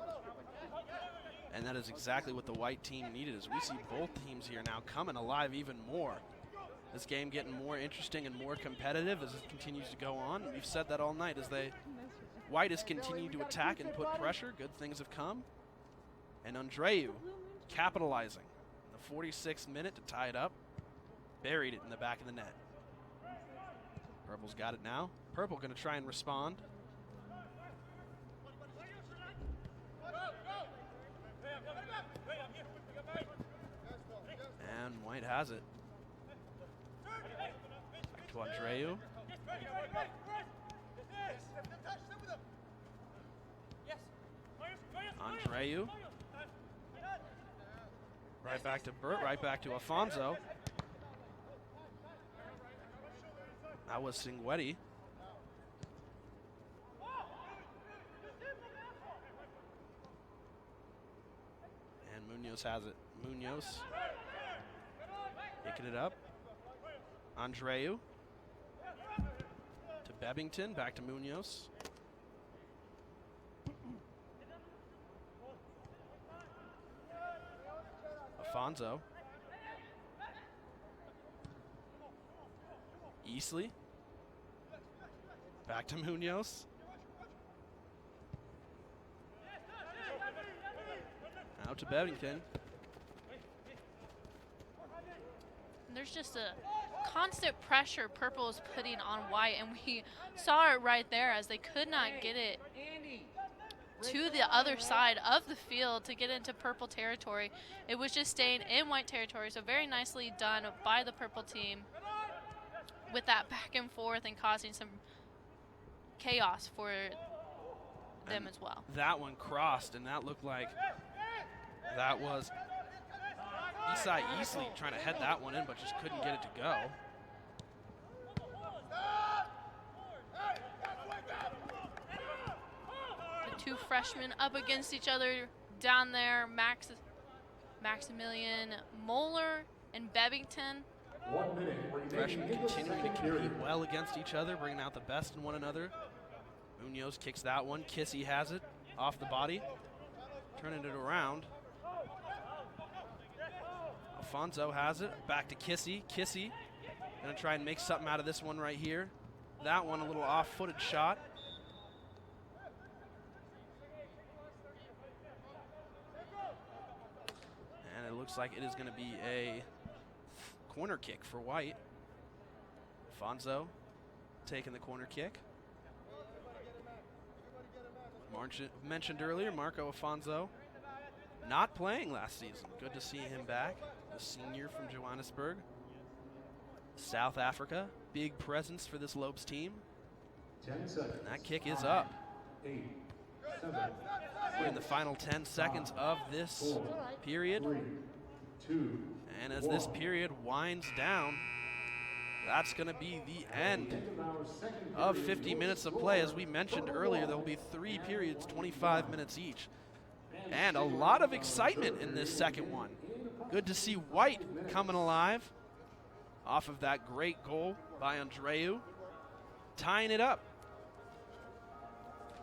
And that is exactly what the White team needed, as we see both teams here now coming alive even more. This game getting more interesting and more competitive as it continues to go on. We've said that all night as White has continued to attack and put pressure. Good things have come. And Andreu capitalizing in the 46th minute to tie it up. Buried it in the back of the net. Purple's got it now. Purple going to try and respond. And White has it. Back to Andreu. Andreu. Right back to Burt, right back to Afonso. That was Singwetti. And Munoz has it. Munoz picking it up. Andreu to Bebbington, back to Munoz. Afonso. Easley. Back to Munoz. Out to Bebbington. There's just a constant pressure Purple is putting on White, and we saw it right there as they could not get it to the other side of the field to get into Purple territory. It was just staying in White territory, so very nicely done by the Purple team with that back and forth and causing some chaos for them as well. That one crossed, and that looked like that was Isai Easley trying to head that one in, but just couldn't get it to go. The two freshmen up against each other down there, Maximilian Muller and Bebbington. Freshmen continuing to compete well against each other, bringing out the best in one another. Munoz kicks that one. Kissy has it off the body, turning it around. Afonso has it, back to Kissy. Kissy gonna try and make something out of this one right here. That one a little off-footed shot. And it looks like it is gonna be a corner kick for White. Afonso taking the corner kick. Mentioned earlier, Marco Afonso not playing last season. Good to see him back. The senior from Johannesburg. South Africa, big presence for this Lopes team. 10 seconds. And that kick is up. 8, 7, We're in the final 10 seconds of this period. 3, 2, and as this period winds down, that's going to be the end of 50 minutes of play. As we mentioned earlier, there will be 3 periods, 25 minutes each. And a lot of excitement in this second one. Good to see White coming alive off of that great goal by Andreu, tying it up.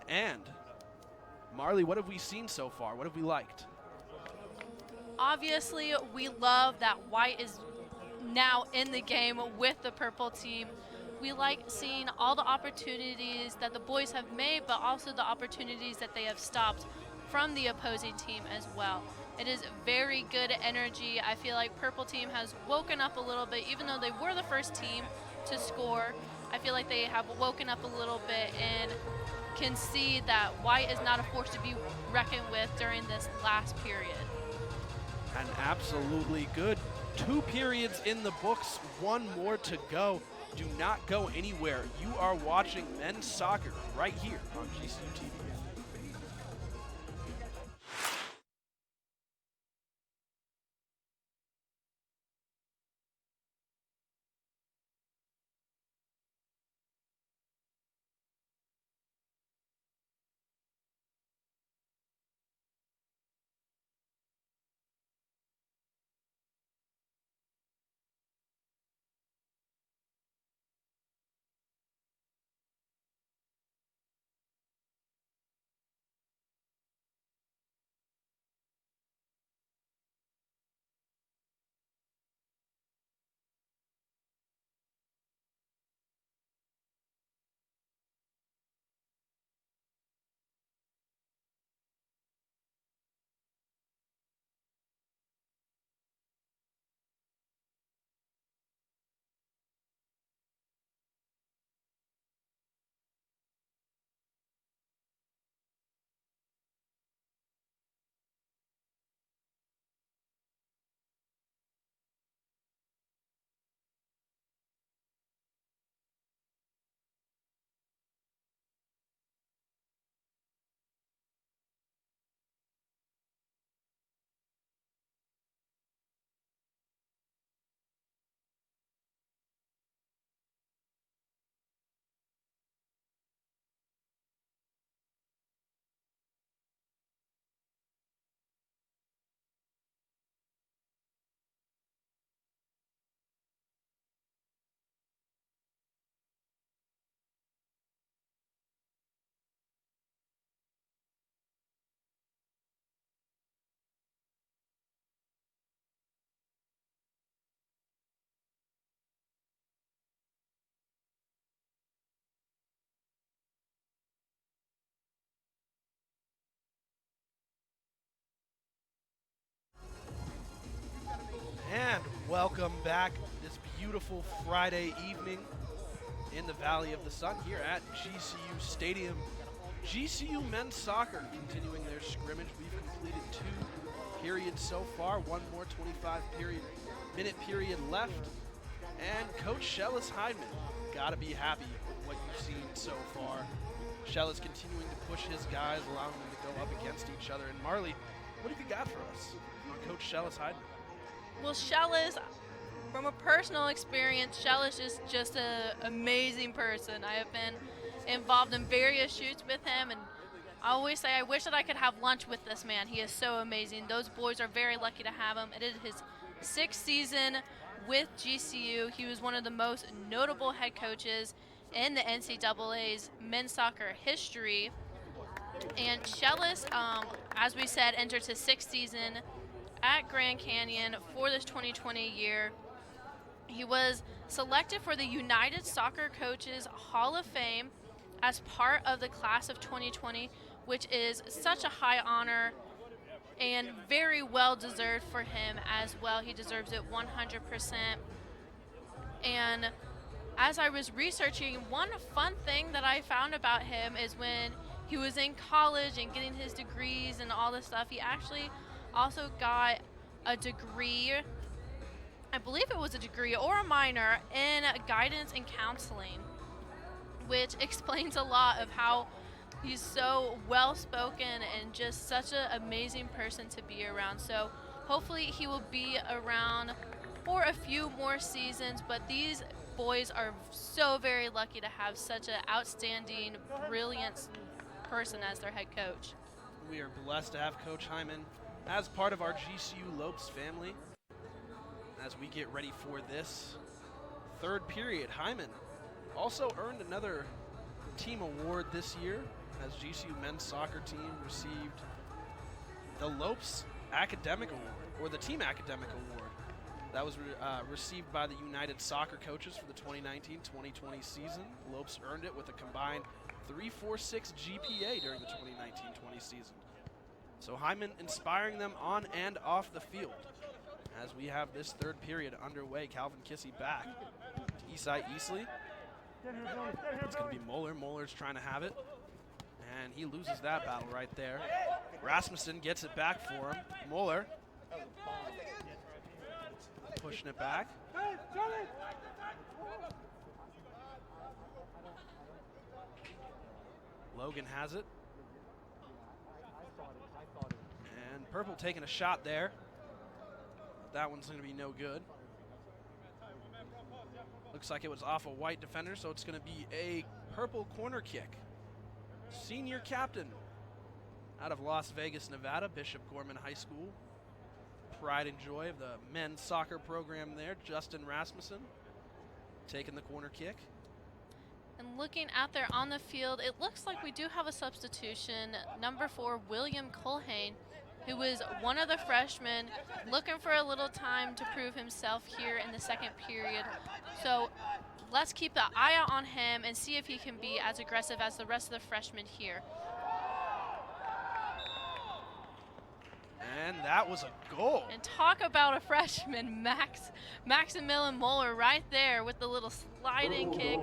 And Marley, what have we seen so far? What have we liked? Obviously, we love that White is now in the game with the Purple team. We like seeing all the opportunities that the boys have made, but also the opportunities that they have stopped from the opposing team as well. It is very good energy. I feel like Purple team has woken up a little bit, even though they were the first team to score. I feel like they have woken up a little bit and can see that White is not a force to be reckoned with during this last period. And absolutely good. 2 periods in the books, 1 more to go. Do not go anywhere. You are watching men's soccer right here on GCU TV. And welcome back this beautiful Friday evening in the Valley of the Sun here at GCU Stadium. GCU men's soccer continuing their scrimmage. We've completed 2 periods so far, one more 25-minute period left. And Coach Shellis Hyman, gotta be happy with what you've seen so far. Shellis continuing to push his guys, allowing them to go up against each other. And Marley, what have you got for us on Coach Shellis Hyman? Well, Shellis, from a personal experience, Shellis is just an amazing person. I have been involved in various shoots with him, and I always say I wish that I could have lunch with this man. He is so amazing. Those boys are very lucky to have him. It is his 6th season with GCU. He was one of the most notable head coaches in the NCAA's men's soccer history. And Shellis, as we said, enters his 6th season at Grand Canyon for this 2020 year. He was selected for the United Soccer Coaches Hall of Fame as part of the class of 2020, which is such a high honor and very well deserved for him as well. He deserves it 100%. And as I was researching, one fun thing that I found about him is when he was in college and getting his degrees and all this stuff, he actually also got a degree, I believe it was a degree or a minor in guidance and counseling, which explains a lot of how he's so well-spoken and just such an amazing person to be around. So hopefully he will be around for a few more seasons, but these boys are so very lucky to have such an outstanding, brilliant person as their head coach. We are blessed to have Coach Hyman as part of our GCU Lopes family. As we get ready for this 3rd period, Hyman also earned another team award this year as GCU men's soccer team received the Lopes Academic Award, or the Team Academic Award. That was received by the United Soccer Coaches for the 2019-2020 season. Lopes earned it with a combined 3.46 GPA during the 2019-20 season. So Hyman inspiring them on and off the field. As we have this 3rd period underway, Calvin Kissy back to Esai Easley. It's going to be Muller. Muller's trying to have it, and he loses that battle right there. Rasmussen gets it back for him. Muller pushing it back. Logan has it. And Purple taking a shot there. That one's going to be no good. Looks like it was off a white defender, so it's going to be a Purple corner kick. Senior captain out of Las Vegas, Nevada, Bishop Gorman High School. Pride and joy of the men's soccer program there, Justin Rasmussen taking the corner kick. And looking out there on the field, it looks like we do have a substitution. Number 4, William Culhane, who was one of the freshmen looking for a little time to prove himself here in the second period. So let's keep the eye out on him and see if he can be as aggressive as the rest of the freshmen here. And that was a goal. And talk about a freshman, Maximilian Muller right there with the little sliding kick.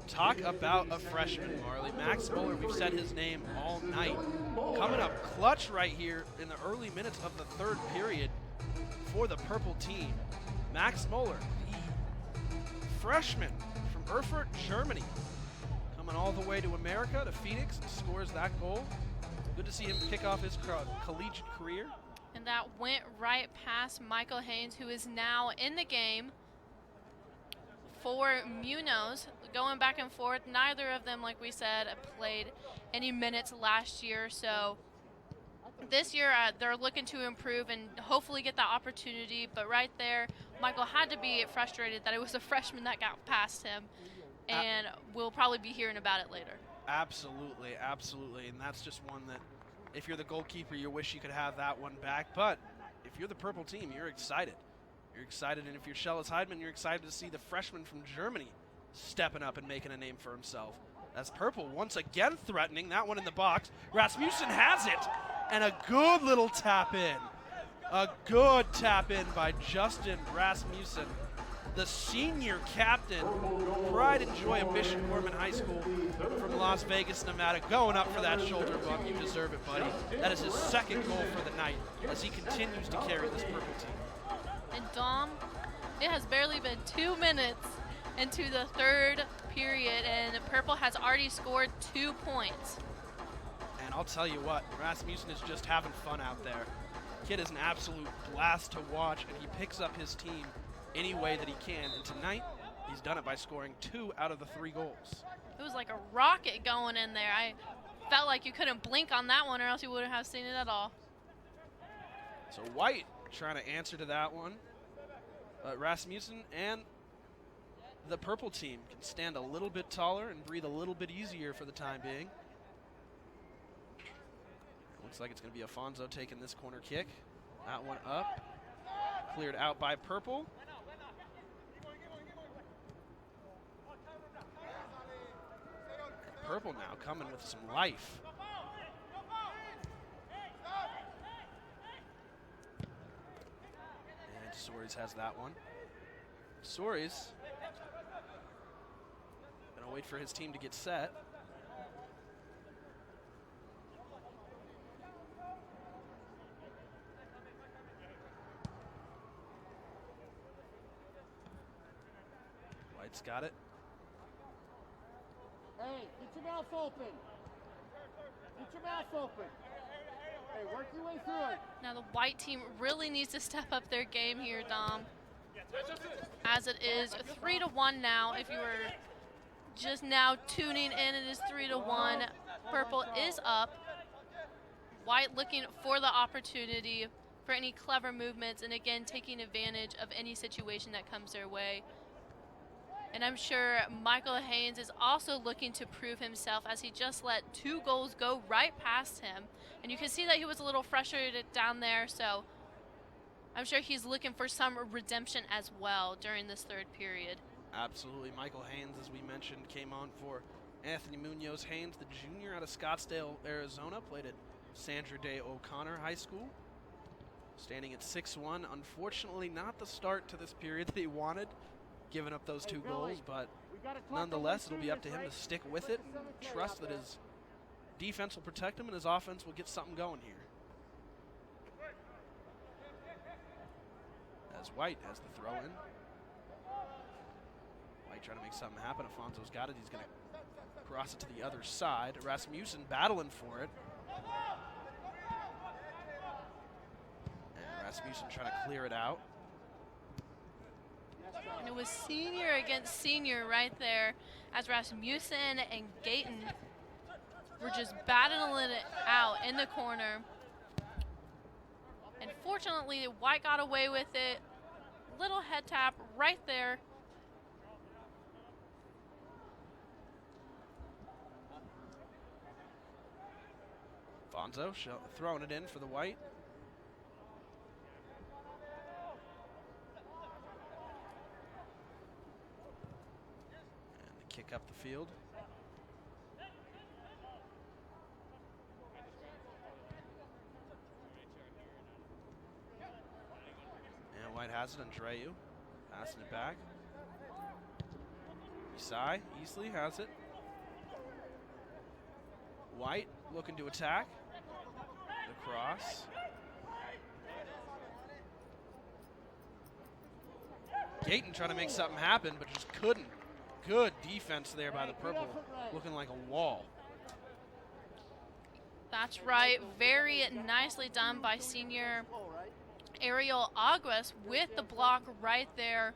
Talk about a freshman, Marley. Max Muller, we've said his name all night. Coming up clutch right here in the early minutes of the third period for the Purple team. Max Muller, the freshman from Erfurt, Germany. Coming all the way to America, to Phoenix, and scores that goal. Good to see him kick off his collegiate career. And that went right past Michael Haynes, who is now in the game for Munoz. Going back and forth, neither of them, like we said, played any minutes last year. So this year they're looking to improve and hopefully get that opportunity. But right there, Michael had to be frustrated that it was a freshman that got past him. And we'll probably be hearing about it later. Absolutely, absolutely. And that's just one that, if you're the goalkeeper, you wish you could have that one back. But if you're the Purple team, you're excited. You're excited, and if you're Shellis Heidman, you're excited to see the freshman from Germany stepping up and making a name for himself. That's Purple once again threatening. That one in the box. Rasmussen has it, and a good little tap in. A good tap in by Justin Rasmussen, the senior captain, pride and joy of Bishop Gorman High School from Las Vegas, Nevada, going up for that shoulder bump. You deserve it, buddy. That is his second goal for the night as he continues to carry this Purple team. And Dom, it has barely been 2 minutes into the third period, and Purple has already scored 2 points. And I'll tell you what, Rasmussen is just having fun out there. Kid is an absolute blast to watch, and he picks up his team any way that he can. And tonight, he's done it by scoring 2 out of the 3 goals. It was like a rocket going in there. I felt like you couldn't blink on that one or else you wouldn't have seen it at all. So White trying to answer to that one. Rasmussen and the Purple team can stand a little bit taller and breathe a little bit easier for the time being. Looks like it's going to be Afonso taking this corner kick. That one up. Cleared out by Purple. And Purple now coming with some life. And Soares has that one. Soares gonna wait for his team to get set. White's got it. Hey, get your mouth open. Get your mouth open. Hey, work your way through it. Now the White team really needs to step up their game here, Dom. As it is 3-1 now. If you were just now tuning in, it is 3-1. Purple is up. White looking for the opportunity for any clever movements and again taking advantage of any situation that comes their way. And I'm sure Michael Haynes is also looking to prove himself as he just let 2 goals go right past him. And you can see that he was a little frustrated down there, so I'm sure he's looking for some redemption as well during this third period. Absolutely. Michael Haynes, as we mentioned, came on for Anthony Munoz. Haynes, the junior out of Scottsdale, Arizona, played at Sandra Day O'Connor High School. Standing at 6-1. Unfortunately, not the start to this period that he wanted, giving up those 2 goals, but nonetheless, it'll be up to him to stick with it and trust that his defense will protect him and his offense will get something going here. As White has the throw in. White trying to make something happen. Afonso's got it. He's going to cross it to the other side. Rasmussen battling for it. And Rasmussen trying to clear it out. And it was senior against senior right there as Rasmussen and Gayton were just battling it out in the corner. And fortunately, White got away with it. Little head tap right there. Afonso throwing it in for the White. And the kick up the field. And White has it, Andreu passing it back. Isai easily has it. White looking to attack. The cross. Gayton trying to make something happen, but just couldn't. Good defense there by the purple, looking like a wall. That's right. Very nicely done by senior Ariel Aguas with the block right there.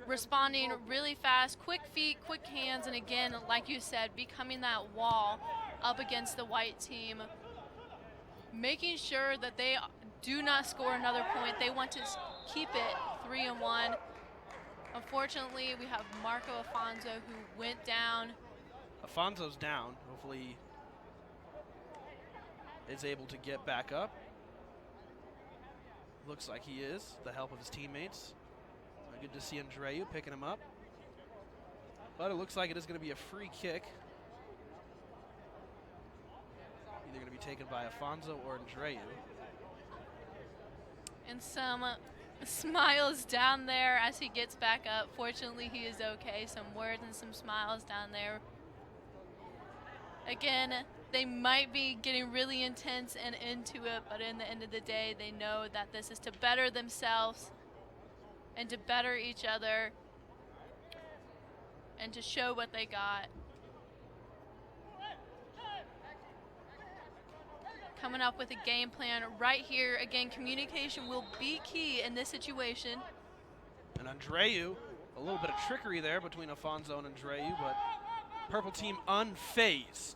Responding really fast, quick feet, quick hands, and again, like you said, becoming that wall up against the White team. Making sure that they do not score another point. They want to keep it 3-1. Unfortunately, we have Marco Afonso who went down. Afonso's down. Hopefully is able to get back up. Looks like he is, the help of his teammates. Good to see Andreu picking him up. But it looks like it is going to be a free kick. Either going to be taken by Afonso or Andreu. And some smiles down there as he gets back up. Fortunately, he is okay. Some words and some smiles down there. Again, they might be getting really intense and into it, but in the end of the day, they know that this is to better themselves and to better each other and to show what they got. Coming up with a game plan right here. Again, communication will be key in this situation. And Andreu, a little bit of trickery there between Afonso and Andreu, but purple team unfazed.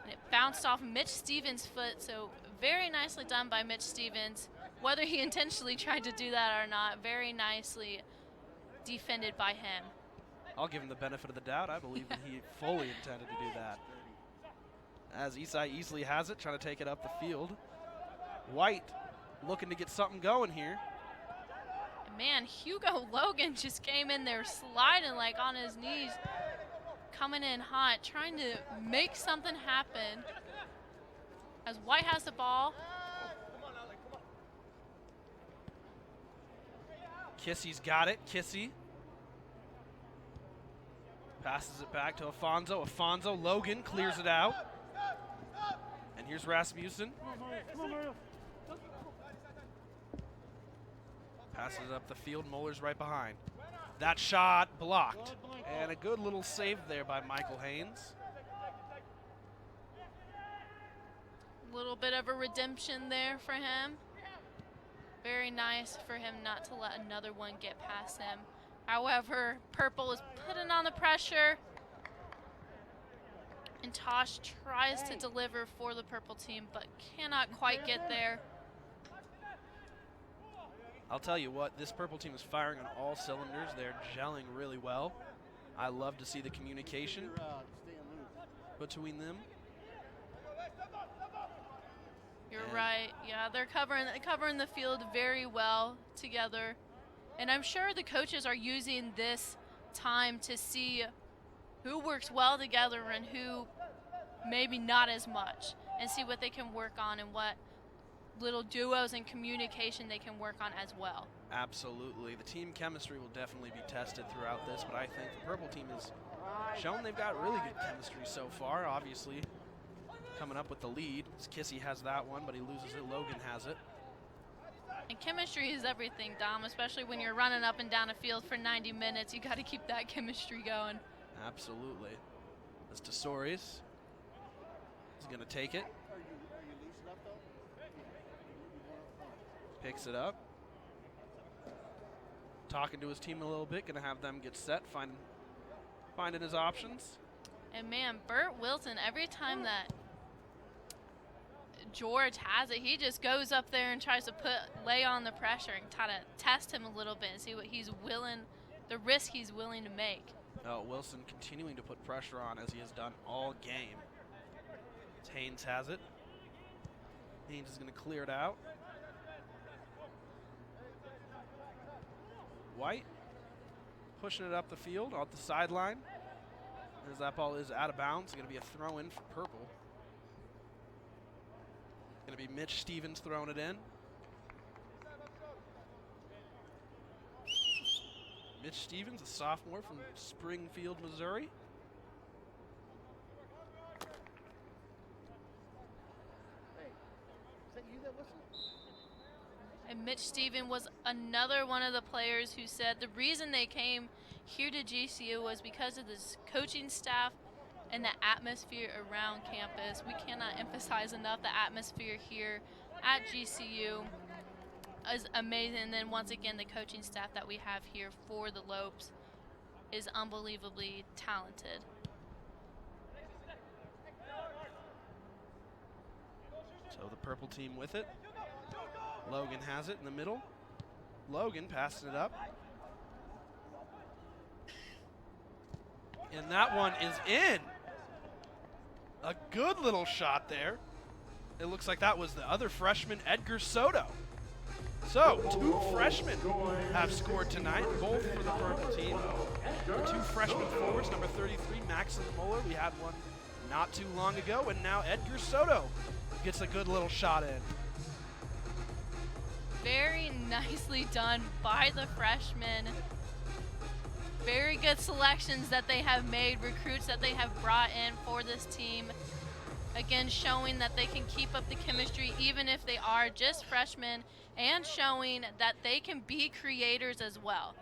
And it bounced off Mitch Stevens' foot, so very nicely done by Mitch Stevens. Whether he intentionally tried to do that or not, very nicely defended by him. I'll give him the benefit of the doubt. I believe that he fully intended to do that. As Isai easily has it, trying to take it up the field. White looking to get something going here. Man, Hugo Logan just came in there sliding like on his knees, coming in hot, trying to make something happen. As White has the ball. Kissy's got it. Kissy passes it back to Afonso. Afonso, Logan clears it out. And here's Rasmussen. Passes it up the field. Muller's right behind. That shot blocked. And a good little save there by Michael Haynes. A little bit of a redemption there for him. Very nice for him not to let another one get past him. However, purple is putting on the pressure. And Tosh tries to deliver for the purple team, but cannot quite get there. I'll tell you what, this purple team is firing on all cylinders. They're gelling really well. I love to see the communication between them. You're right. Yeah, they're covering the field very well together. And I'm sure the coaches are using this time to see who works well together and who maybe not as much, and see what they can work on and what little duos and communication they can work on as well. Absolutely. The team chemistry will definitely be tested throughout this, but I think the purple team has shown they've got really good chemistry so far. Obviously, coming up with the lead. Kissy has that one, but he loses it. Logan has it. And chemistry is everything, Dom, especially when you're running up and down a field for 90 minutes. You got to keep that chemistry going. Absolutely. As Tesorius is going to take it. Picks it up. Talking to his team a little bit, going to have them get set, finding his options. And man, Burt Wilson, every time that George has it, he just goes up there and tries to lay on the pressure and try to test him a little bit and see what he's willing, the risk he's willing to make. Oh, Wilson continuing to put pressure on as he has done all game. As Haynes has it. Haynes is going to clear it out. White pushing it up the field off the sideline. As that ball is out of bounds, it's going to be a throw in for Purple. Going to be Mitch Stevens throwing it in. Mitch Stevens, a sophomore from Springfield, Missouri. And Mitch Stevens was another one of the players who said the reason they came here to GCU was because of this coaching staff and the atmosphere around campus. We cannot emphasize enough the atmosphere here at GCU is amazing. And then once again, the coaching staff that we have here for the Lopes is unbelievably talented. So the purple team with it. Logan has it in the middle. Logan passing it up. And that one is in. A good little shot there. It looks like that was the other freshman, Edgar Soto. So, 2 freshmen have scored tonight, both for the purple team. The 2 freshman forwards, number 33, Maximilian Muller. We had one not too long ago, and now Edgar Soto gets a good little shot in. Very nicely done by the freshmen. Very good selections that they have made, recruits that they have brought in for this team. Again, showing that they can keep up the chemistry even if they are just freshmen, and showing that they can be creators as well.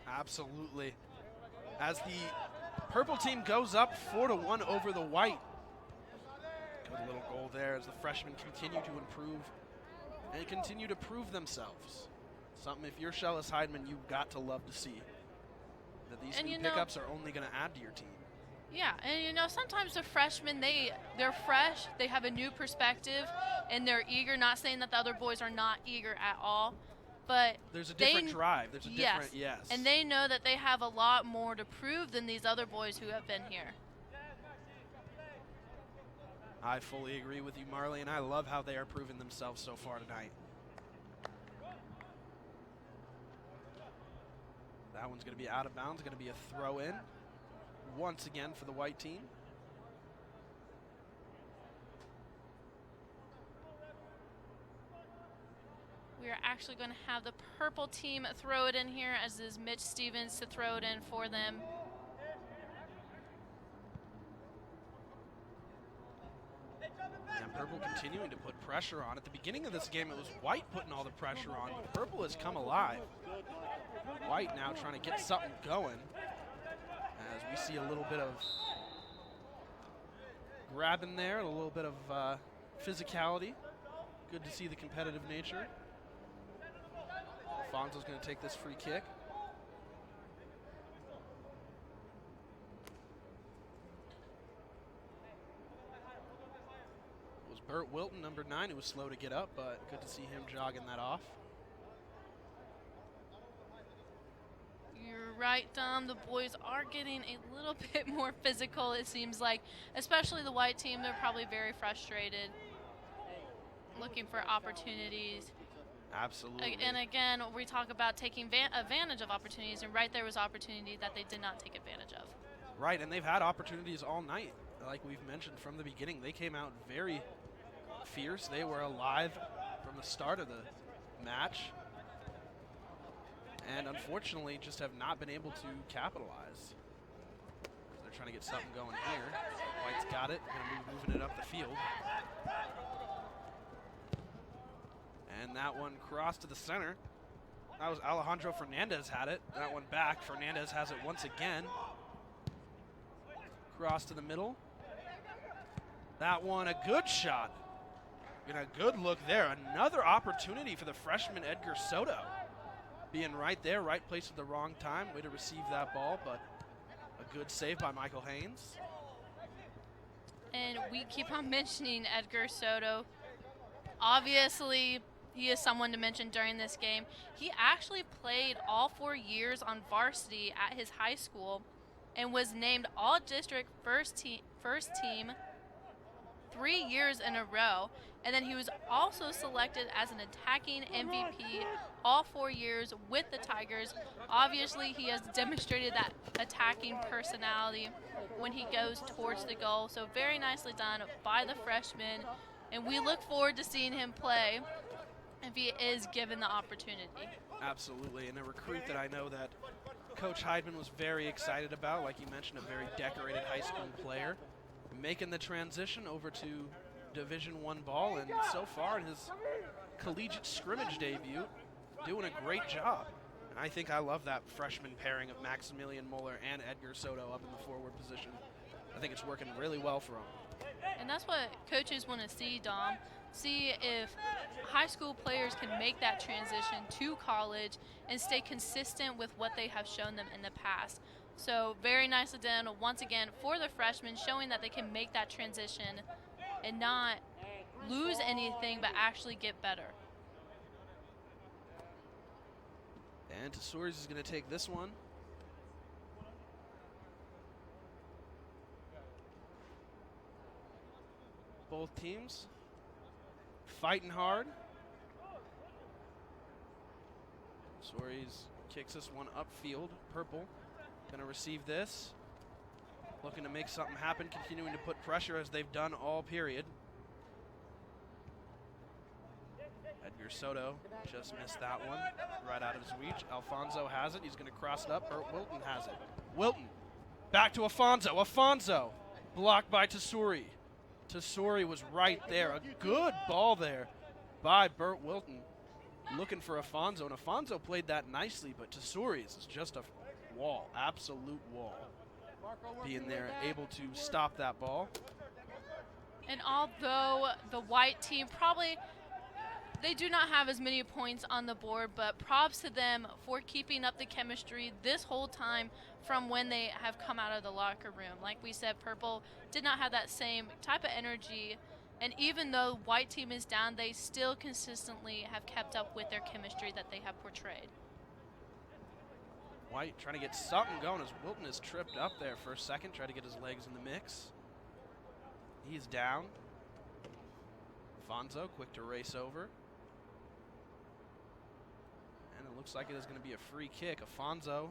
Absolutely. As the purple team goes up 4-1 over the white. Good little goal there as the freshmen continue to improve and continue to prove themselves. Something if you're Shellis Heidman, you've got to love to see. That these new pickups are only going to add to your team. Yeah, and you know, sometimes the freshmen, they're fresh, they have a new perspective, and they're eager. Not saying that the other boys are not eager at all, but there's a different drive. There's a different, yes. And they know that they have a lot more to prove than these other boys who have been here. I fully agree with you, Marley, and I love how they are proving themselves so far tonight. That one's going to be out of bounds, going to be a throw in once again for the white team. We are actually going to have the purple team throw it in here, as is Mitch Stevens to throw it in for them. And purple continuing to put pressure on. At the beginning of this game, it was white putting all the pressure on. Purple has come alive. White now trying to get something going, as we see a little bit of grabbing there, a little bit of physicality. Good to see the competitive nature. Fonzo's going to take this free kick. It was Burt Wilton, number 9, who was slow to get up, but good to see him jogging that off. You're right, Dom. The boys are getting a little bit more physical, it seems like. Especially the white team, they're probably very frustrated, looking for opportunities. Absolutely. And again, we talk about taking advantage of opportunities, and right there was opportunity that they did not take advantage of. Right, and they've had opportunities all night. Like we've mentioned from the beginning, they came out very fierce. They were alive from the start of the match. And unfortunately, just have not been able to capitalize. They're trying to get something going here. White's got it, moving it up the field. And that one crossed to the center. That was Alejandro Fernandez had it. That one back. Fernandez has it once again. Cross to the middle. That one a good shot. And a good look there. Another opportunity for the freshman Edgar Soto. Being right there, right place at the wrong time. Way to receive that ball, but a good save by Michael Haynes. And we keep on mentioning Edgar Soto. Obviously, he is someone to mention during this game. He actually played all 4 years on varsity at his high school and was named all-district first team 3 years in a row. And then he was also selected as an attacking MVP all 4 years with the Tigers. Obviously, he has demonstrated that attacking personality when he goes towards the goal. So very nicely done by the freshman. And we look forward to seeing him play if he is given the opportunity. Absolutely, and a recruit that I know that Coach Heidman was very excited about, like you mentioned, a very decorated high school player, making the transition over to Division I ball, and so far in his collegiate scrimmage debut, doing a great job. And I think I love that freshman pairing of Maximilian Muller and Edgar Soto up in the forward position. I think it's working really well for him. And that's what coaches want to see, Dom. See if high school players can make that transition to college and stay consistent with what they have shown them in the past. So very nicely done once again for the freshmen, showing that they can make that transition and not lose anything but actually get better. And Tesouris is going to take this one. Both teams fighting hard. Tesouris kicks this one upfield. Purple going to receive this. Looking to make something happen, continuing to put pressure as they've done all period. Edgar Soto just missed that one. Right out of his reach. Alfonso has it. He's going to cross it up. Burt Wilton has it. Wilton back to Afonso. Afonso blocked by Tesouris. Tesouris was right there. A good ball there by Burt Wilton. Looking for Afonso, and Afonso played that nicely, but Tesouris is just a wall, absolute wall. Being there, able to stop that ball. And although the white team probably, they do not have as many points on the board, but props to them for keeping up the chemistry this whole time from when they have come out of the locker room. Like we said, purple did not have that same type of energy, and even though white team is down, they still consistently have kept up with their chemistry that they have portrayed. White trying to get something going as Wilton is tripped up there for a second, try to get his legs in the mix. He's down. Afonso quick to race over. And it looks like it is going to be a free kick. Afonso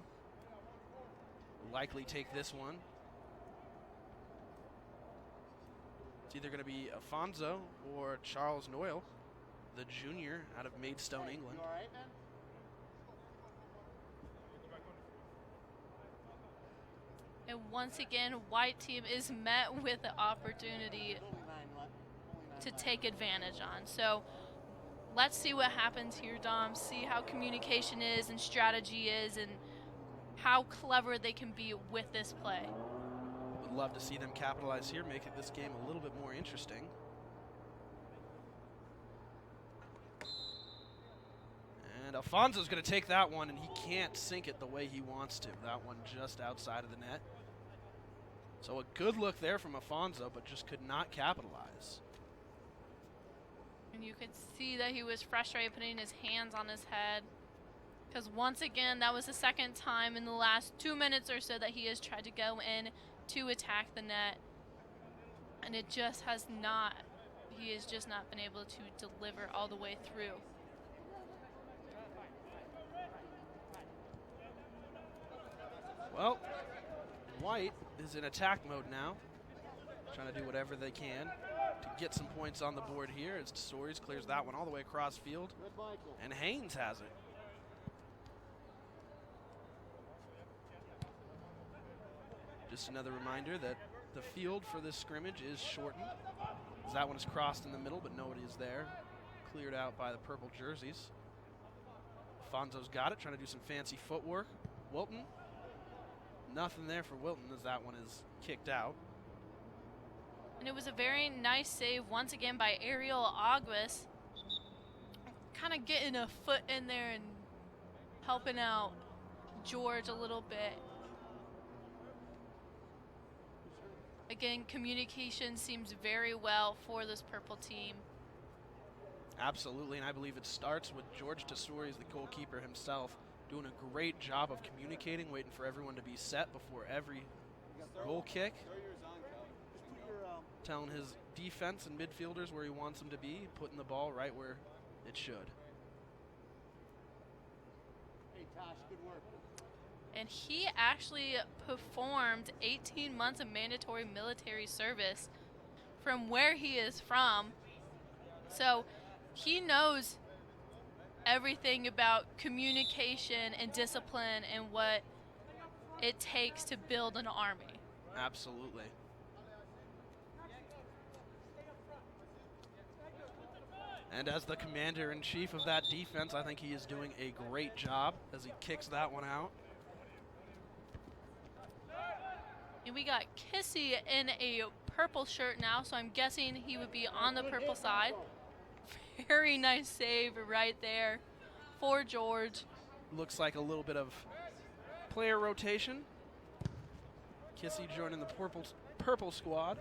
will likely take this one. It's either going to be Afonso or Charles Noyle, the junior out of Maidstone, England. And once again, white team is met with the opportunity to take advantage on. So let's see what happens here, Dom. See how communication is and strategy is and how clever they can be with this play. Would love to see them capitalize here, making this game a little bit more interesting. And Alfonso's going to take that one, and he can't sink it the way he wants to. That one just outside of the net. So a good look there from Afonso, but just could not capitalize. And you could see that he was frustrated, putting his hands on his head. Because once again, that was the second time in the last 2 minutes or so that he has tried to go in to attack the net. And it just has not, he has just not been able to deliver all the way through. Well, White is in attack mode now, trying to do whatever they can to get some points on the board here as Tesouris clears that one all the way across field, and Haynes has it. Just another reminder that the field for this scrimmage is shortened, as that one is crossed in the middle, but nobody is there. cleared out by the purple jerseys. Alfonso's got it, trying to do some fancy footwork. Wilton, nothing there for Wilton as that one is kicked out. And it was a very nice save once again by Ariel Aguas. Kind of getting a foot in there and helping out George a little bit. Again, communication seems very well for this purple team. Absolutely, and I believe it starts with George Tesori as the goalkeeper himself, doing a great job of communicating, waiting for everyone to be set before every goal kick. Telling his defense and midfielders where he wants them to be, putting the ball right where it should. Hey, Tosh, good work. And he actually performed 18 months of mandatory military service from where he is from. So he knows everything about communication and discipline and what it takes to build an army. Absolutely. And as the commander-in-chief of that defense, I think he is doing a great job as he kicks that one out. And we got Kissy in a purple shirt now, so I'm guessing he would be on the purple side. Very nice save right there for George. Looks like a little bit of player rotation. Kissy joining the purple squad.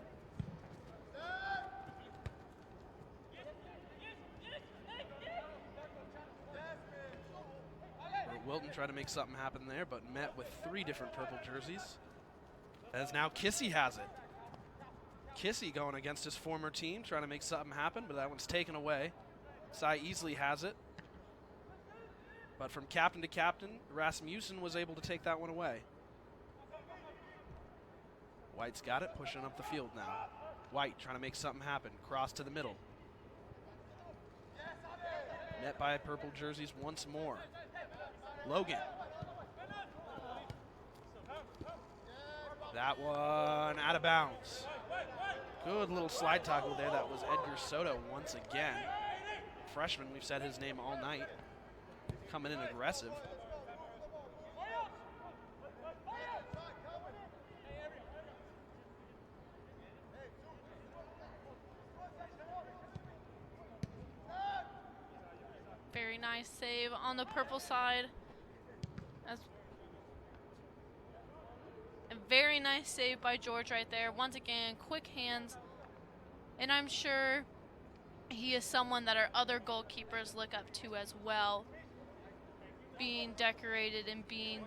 Wilton tried to make something happen there, but met with 3 different purple jerseys. As now Kissy has it. Kissy going against his former team, trying to make something happen, but that one's taken away. Cy easily has it. But from captain to captain, Rasmussen was able to take that one away. White's got it, pushing up the field now. White trying to make something happen. Cross to the middle. Met by purple jerseys once more. Logan. That one out of bounds. Good little slide tackle there. That was Edgar Soto once again. Freshman, we've said his name all night. Coming in aggressive. Very nice save on the purple side. A very nice save by George right there. Once again, quick hands. And I'm sure he is someone that our other goalkeepers look up to as well. Being decorated and being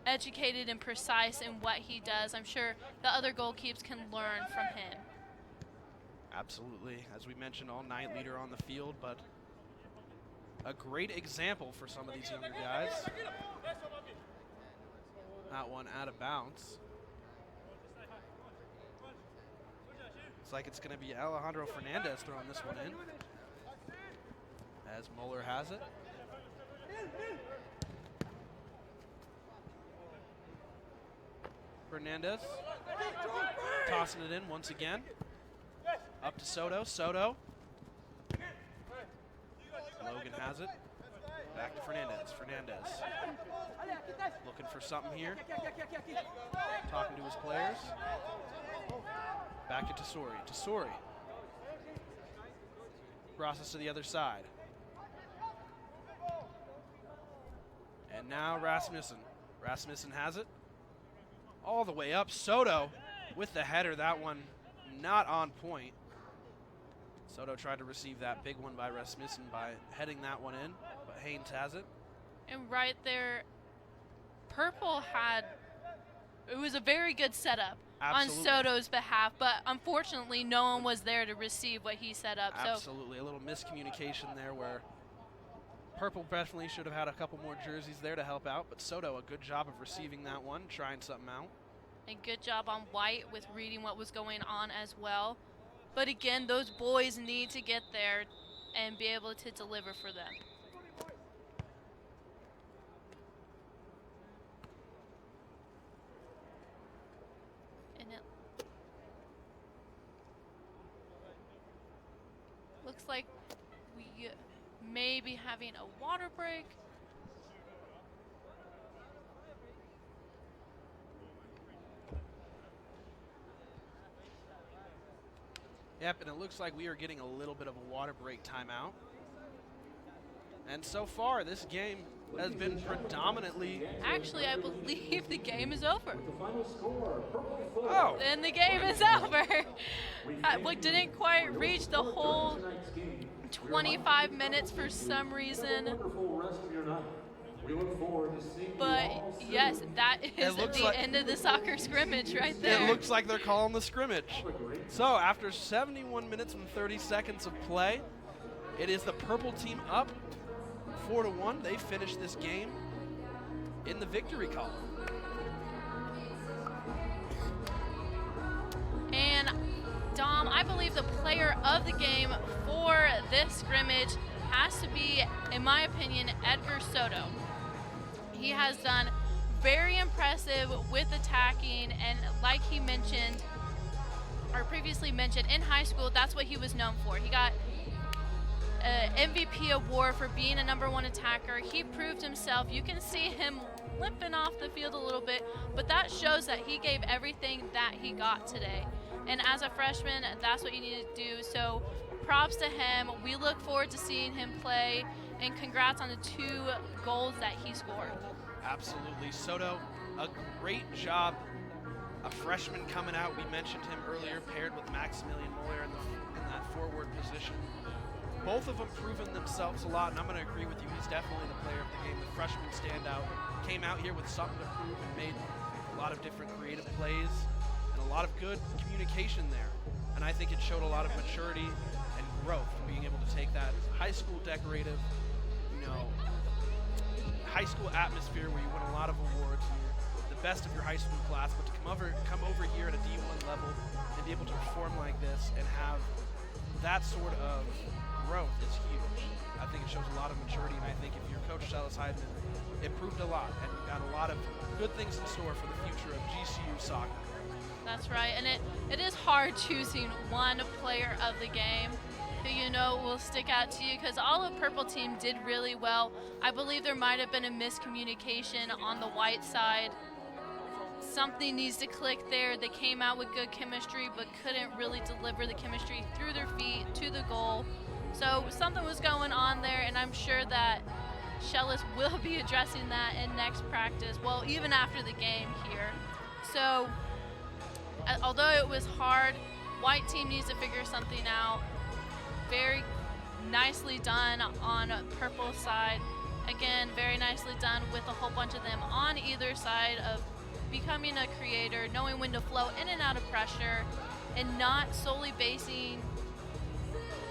educated and precise in what he does. I'm sure the other goalkeepers can learn from him. Absolutely. As we mentioned all night, leader on the field, but a great example for some of these younger guys. That one out of bounds. Looks like it's going to be Alejandro Fernandez throwing this one in. As Muller has it. Fernandez tossing it in once again. Up to Soto. Soto. Logan has it. Back to Fernandez. Fernandez. Looking for something here. Talking to his players. Back to Tesori. Tesori. Crosses to the other side. And now Rasmussen. Rasmussen has it. All the way up. Soto with the header. That one not on point. Soto tried to receive that big one by Rasmussen by heading that one in, but Haynes has it. And right there, purple had, it was a very good setup. Absolutely. On Soto's behalf, but unfortunately no one was there to receive what he set up. Absolutely, a little miscommunication there where purple definitely should have had a couple more jerseys there to help out, but Soto, a good job of receiving that one, trying something out. And good job on White with reading what was going on as well. But again, those boys need to get there and be able to deliver for them. And it looks like we maybe having a water break. Yep, and it looks like we are getting a little bit of a water break timeout. And so far, this game has been predominantly... Actually, I believe the game is over. Oh! And the game is over. We didn't quite reach the whole 25 minutes for some reason. But yes, that is the end of the soccer scrimmage right there. It looks like they're calling the scrimmage. So after 71 minutes and 30 seconds of play, it is the purple team up 4-1. They finish this game in the victory column. And Dom, I believe the player of the game for this scrimmage has to be, in my opinion, Edgar Soto. He has done very impressive with attacking, and like he mentioned, or previously mentioned, in high school, that's what he was known for. He got an MVP award for being a #1 attacker. He proved himself. You can see him limping off the field a little bit, but that shows that he gave everything that he got today. And as a freshman, that's what you need to do. So props to him. We look forward to seeing him play, and congrats on the 2 goals that he scored. Absolutely. Soto, a great job. A freshman coming out, we mentioned him earlier, paired with Maximilian Muller in that forward position. Both of them proven themselves a lot, and I'm going to agree with you. He's definitely the player of the game. The freshman standout came out here with something to prove and made a lot of different creative plays and a lot of good communication there. And I think it showed a lot of maturity and growth, being able to take that high school decorative, high school atmosphere where you win a lot of awards, you're the best of your high school class, but to come over here at a D1 level and be able to perform like this and have that sort of growth is huge. I think it shows a lot of maturity, and I think if you're Coach Silas Heidman, it proved a lot, and we've got a lot of good things in store for the future of GCU soccer. That's right, and it is hard choosing one player of the game who will stick out to you, because all of Purple Team did really well. I believe there might have been a miscommunication on the white side. Something needs to click there. They came out with good chemistry but couldn't really deliver the chemistry through their feet to the goal. So something was going on there, and I'm sure that Shellis will be addressing that in next practice, well, even after the game here. So although it was hard, white team needs to figure something out. Very nicely done on purple side. Again, very nicely done with a whole bunch of them on either side of becoming a creator, knowing when to flow in and out of pressure, and not solely basing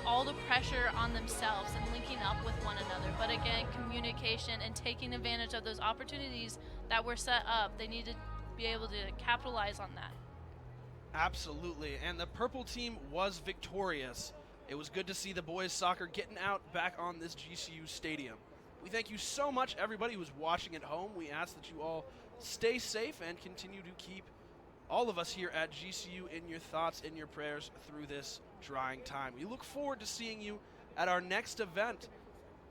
all the pressure on themselves and linking up with one another. But again, communication and taking advantage of those opportunities that were set up. They need to be able to capitalize on that. Absolutely, and the purple team was victorious. It was good to see the boys soccer getting out back on this GCU stadium. We thank you so much, everybody who's watching at home. We ask that you all stay safe and continue to keep all of us here at GCU in your thoughts and your prayers through this trying time. We look forward to seeing you at our next event.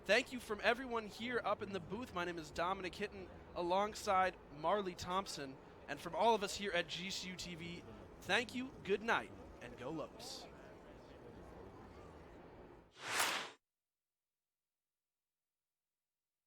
Thank you from everyone here up in the booth. My name is Dominic Hitton alongside Marley Thompson. And from all of us here at GCU TV, thank you, good night, and go Lopes.